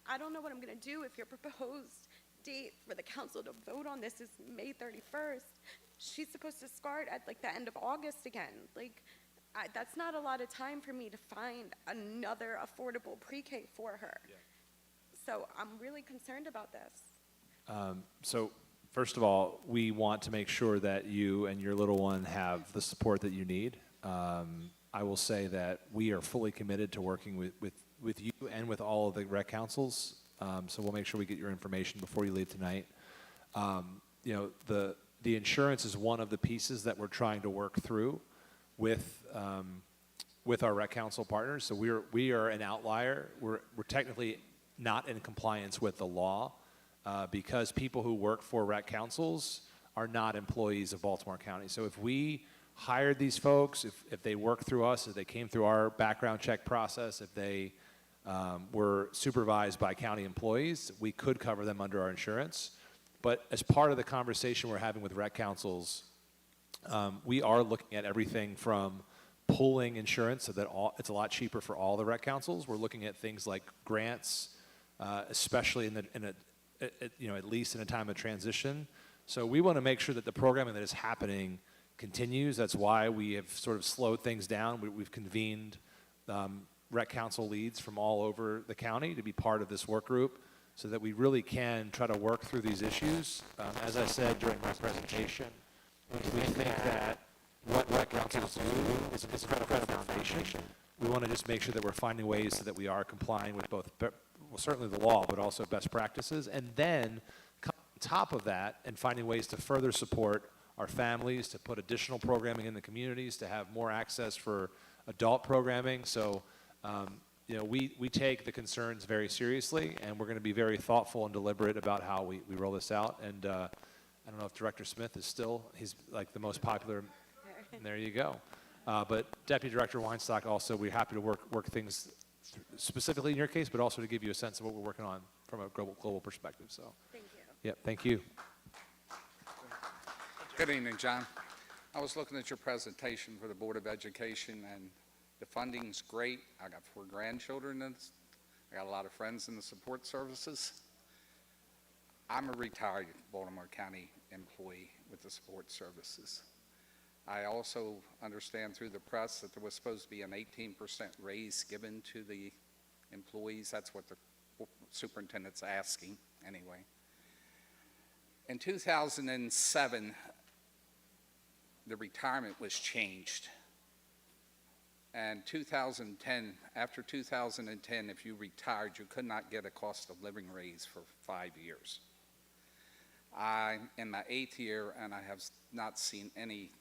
I don't know what I'm going to do if your proposed date for the council to vote on this is May 31st. She's supposed to start at like the end of August again. Like, that's not a lot of time for me to find another affordable pre-K for her. So I'm really concerned about this. So first of all, we want to make sure that you and your little one have the support that you need. I will say that we are fully committed to working with you and with all of the rec councils. So we'll make sure we get your information before you leave tonight. You know, the insurance is one of the pieces that we're trying to work through with our rec council partners. So we are an outlier. We're technically not in compliance with the law because people who work for rec councils are not employees of Baltimore County. So if we hired these folks, if they work through us, if they came through our background check process, if they were supervised by county employees, we could cover them under our insurance. But as part of the conversation we're having with rec councils, we are looking at everything from pooling insurance so that it's a lot cheaper for all the rec councils. We're looking at things like grants, especially at least in a time of transition. So we want to make sure that the programming that is happening continues. That's why we have sort of slowed things down. We've convened rec council leads from all over the county to be part of this work group so that we really can try to work through these issues. As I said during my presentation, we think that what rec councils do is a credible foundation. We want to just make sure that we're finding ways so that we are complying with both, well, certainly the law, but also best practices. And then on top of that and finding ways to further support our families, to put additional programming in the communities, to have more access for adult programming. So we take the concerns very seriously, and we're going to be very thoughtful and deliberate about how we roll this out. And I don't know if Director Smith is still, he's like the most popular, and there you go. But Deputy Director Weinstock also, we're happy to work things specifically in your case, but also to give you a sense of what we're working on from a global perspective. So, Thank you. yep, thank you. Good evening, John. I was looking at your presentation for the Board of Education, and the funding's great. I got 4 grandchildren, and I got a lot of friends in the support services. I'm a retired Baltimore County employee with the support services. I also understand through the press that there was supposed to be an 18% raise given to the employees. That's what the superintendent's asking anyway. In 2007, the retirement was changed. And 2010, after 2010, if you retired, you could not get a cost of living raise for 5 years. I'm in my 8th year, and I have not seen any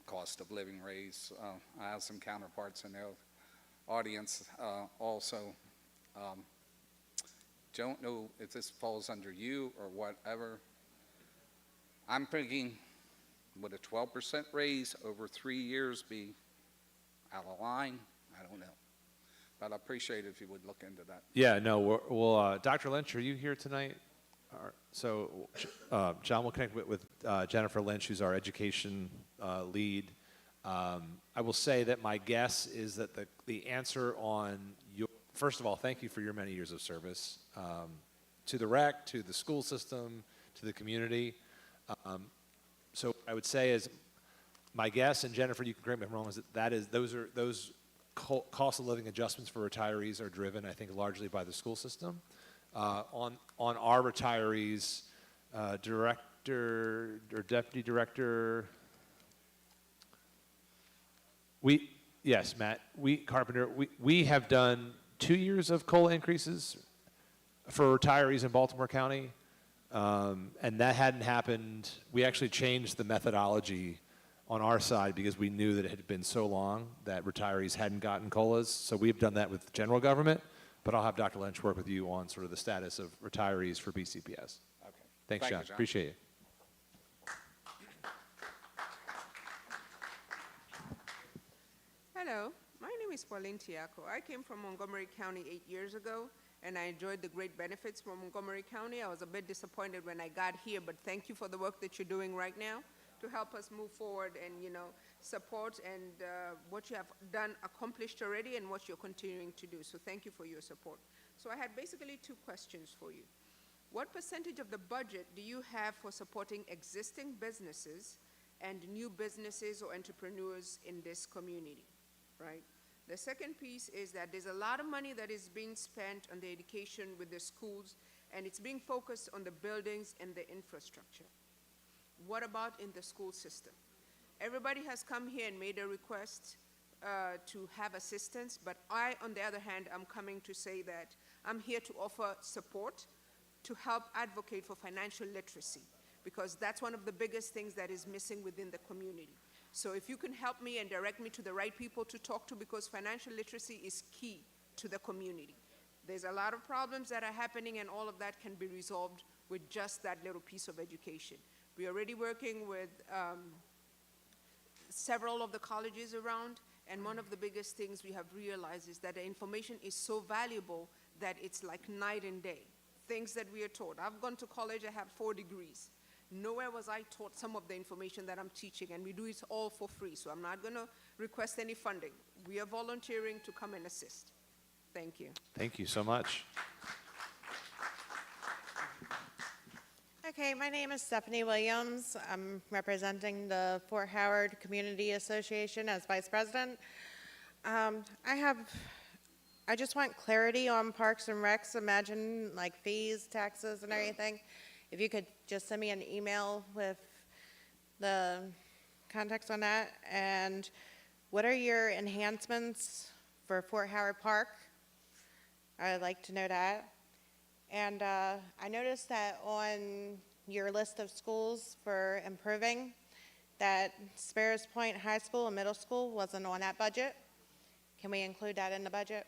cost of living raise. I have some counterparts in the audience also. Don't know if this falls under you or whatever. I'm thinking, would a 12% raise over 3 years be out of line? I don't know. But I appreciate it if you would look into that. Yeah, no, well, Dr. Lynch, are you here tonight? So John will connect with Jennifer Lynch, who's our education lead. I will say that my guess is that the answer on your, first of all, thank you for your many years of service to the rec, to the school system, to the community. So I would say is my guess, and Jennifer, you can correct me if I'm wrong, is that those cost of living adjustments for retirees are driven, I think, largely by the school system. On our retirees, director or deputy director, yes, Matt, Carpenter, we have done 2 years of COLA increases for retirees in Baltimore County, and that hadn't happened. We actually changed the methodology on our side because we knew that it had been so long that retirees hadn't gotten COLAs. So we've done that with general government, but I'll have Dr. Lynch work with you on sort of the status of retirees for BCPS. Okay. Thanks, Thank John. you, John. Appreciate it. Hello, my name is Pauline Tiaco. I came from Montgomery County 8 years ago, and I enjoyed the great benefits from Montgomery County. I was a bit disappointed when I got here, but thank you for the work that you're doing right now to help us move forward and, support and what you have done, accomplished already, and what you're continuing to do. So thank you for your support. So I had basically 2 questions for you. What percentage of the budget do you have for supporting existing businesses and new businesses or entrepreneurs in this community, right? The second piece is that there's a lot of money that is being spent on the education with the schools, and it's being focused on the buildings and the infrastructure. What about in the school system? Everybody has come here and made a request to have assistance, but I, on the other hand, I'm coming to say that I'm here to offer support to help advocate for financial literacy, because that's one of the biggest things that is missing within the community. So if you can help me and direct me to the right people to talk to, because financial literacy is key to the community. There's a lot of problems that are happening, and all of that can be resolved with just that little piece of education. We're already working with several of the colleges around, and one of the biggest things we have realized is that the information is so valuable that it's like night and day. Things that we are taught. I've gone to college, I have 4 degrees. Nowhere was I taught some of the information that I'm teaching, and we do it all for free, so I'm not going to request any funding. We are volunteering to come and assist. Thank you. Thank you so much. Okay, my name is Stephanie Williams. I'm representing the Fort Howard Community Association as Vice President. I just want clarity on Parks and Recs. Imagine like fees, taxes, and everything. If you could just send me an email with the context on that. And what are your enhancements for Fort Howard Park? I'd like to know that. And I noticed that on your list of schools for improving, that Sparrows Point High School and Middle School wasn't on that budget. Can we include that in the budget?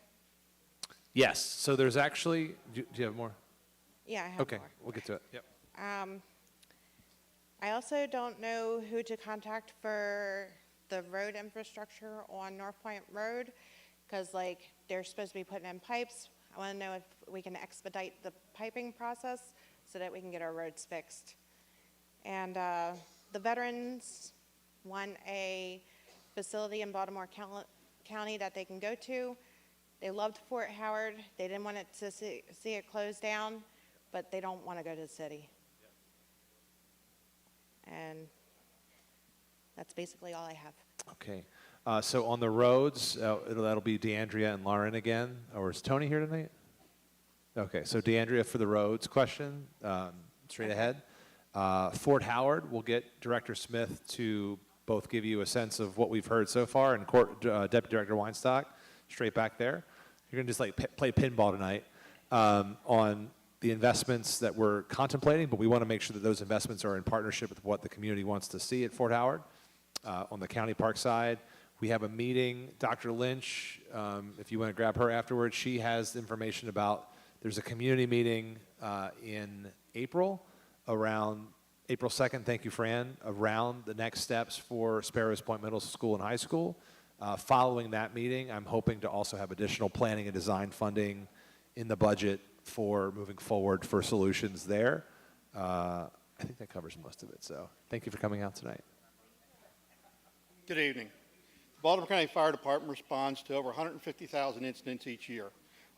Yes, so there's actually, do you have more? Yeah, I have Okay, more. we'll get to it, yep. I also don't know who to contact for the road infrastructure on North Point Road, because like, they're supposed to be putting in pipes. I want to know if we can expedite the piping process so that we can get our roads fixed. And the veterans want a facility in Baltimore County that they can go to. They loved Fort Howard. They didn't want it to see it closed down, but they don't want to go to the city. And that's basically all I have. Okay, so on the roads, that'll be DeAndrea and Lauren again, or is Tony here tonight? Okay, so DeAndrea for the roads question, straight ahead. Fort Howard, we'll get Director Smith to both give you a sense of what we've heard so far, and Deputy Director Weinstock, straight back there. You're gonna just like play pinball tonight on the investments that we're contemplating, but we want to make sure that those investments are in partnership with what the community wants to see at Fort Howard. On the county park side, we have a meeting. Dr. Lynch, if you want to grab her afterwards, she has information about, there's a community meeting in April, around April 2nd, thank you, Fran, around the next steps for Sparrows Point Middle School and High School. Following that meeting, I'm hoping to also have additional planning and design funding in the budget for moving forward for solutions there. I think that covers most of it, so thank you for coming out tonight. Good evening. The Baltimore County Fire Department responds to over 150,000 incidents each year.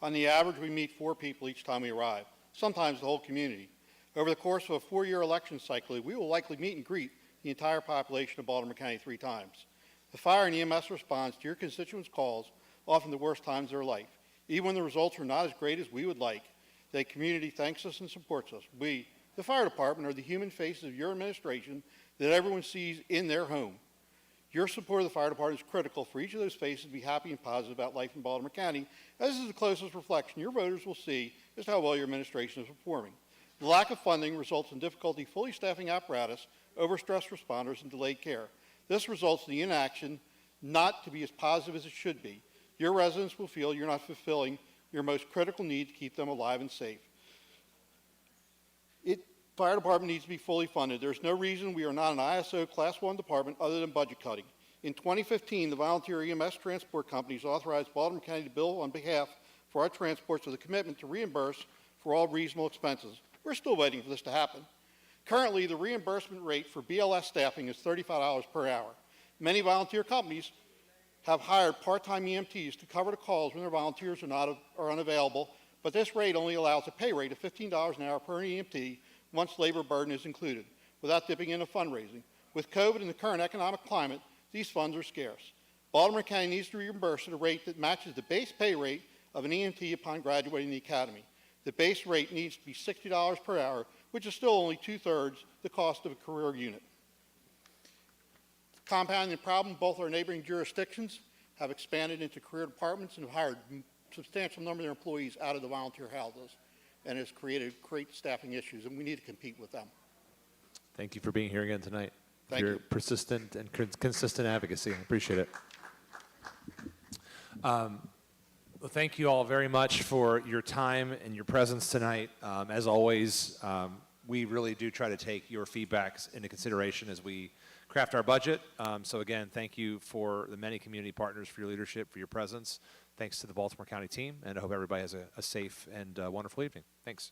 On the average, we meet 4 people each time we arrive, sometimes the whole community. Over the course of a 4-year election cycle, we will likely meet and greet the entire population of Baltimore County 3 times. The fire and EMS response to your constituents' calls, often the worst times of their life. Even when the results are not as great as we would like, the community thanks us and supports us. We, the fire department, are the human faces of your administration that everyone sees in their home. Your support of the fire department is critical for each of those faces to be happy and positive about life in Baltimore County, as this is the closest reflection your voters will see as to how well your administration is performing. The lack of funding results in difficulty fully staffing apparatus, overstressed responders, and delayed care. This results in the inaction not to be as positive as it should be. Your residents will feel you're not fulfilling your most critical need to keep them alive and safe. Fire department needs to be fully funded. There's no reason we are not an ISO Class 1 department other than budget cutting. In 2015, the volunteer EMS transport companies authorized Baltimore County to bill on behalf for our transports with a commitment to reimburse for all reasonable expenses. We're still waiting for this to happen. Currently, the reimbursement rate for BLS staffing is $35 per hour. Many volunteer companies have hired part-time EMTs to cover the calls when their volunteers are unavailable, but this rate only allows a pay rate of $15 an hour per EMT once labor burden is included, without dipping into fundraising. With COVID and the current economic climate, these funds are scarce. Baltimore County needs to reimburse at a rate that matches the base pay rate of an EMT upon graduating the academy. The base rate needs to be $60 per hour, which is still only 2/3 the cost of a career unit. Compounding the problem, both our neighboring jurisdictions have expanded into career departments and have hired a substantial number of their employees out of the volunteer houses, and has created great staffing issues, and we need to compete with them. Thank you for being here again tonight. Thank Your you. persistent and consistent advocacy. I appreciate it. Well, thank you all very much for your time and your presence tonight. As always, we really do try to take your feedbacks into consideration as we craft our budget. So again, thank you for the many community partners for your leadership, for your presence. Thanks to the Baltimore County team, and I hope everybody has a safe and wonderful evening. Thanks.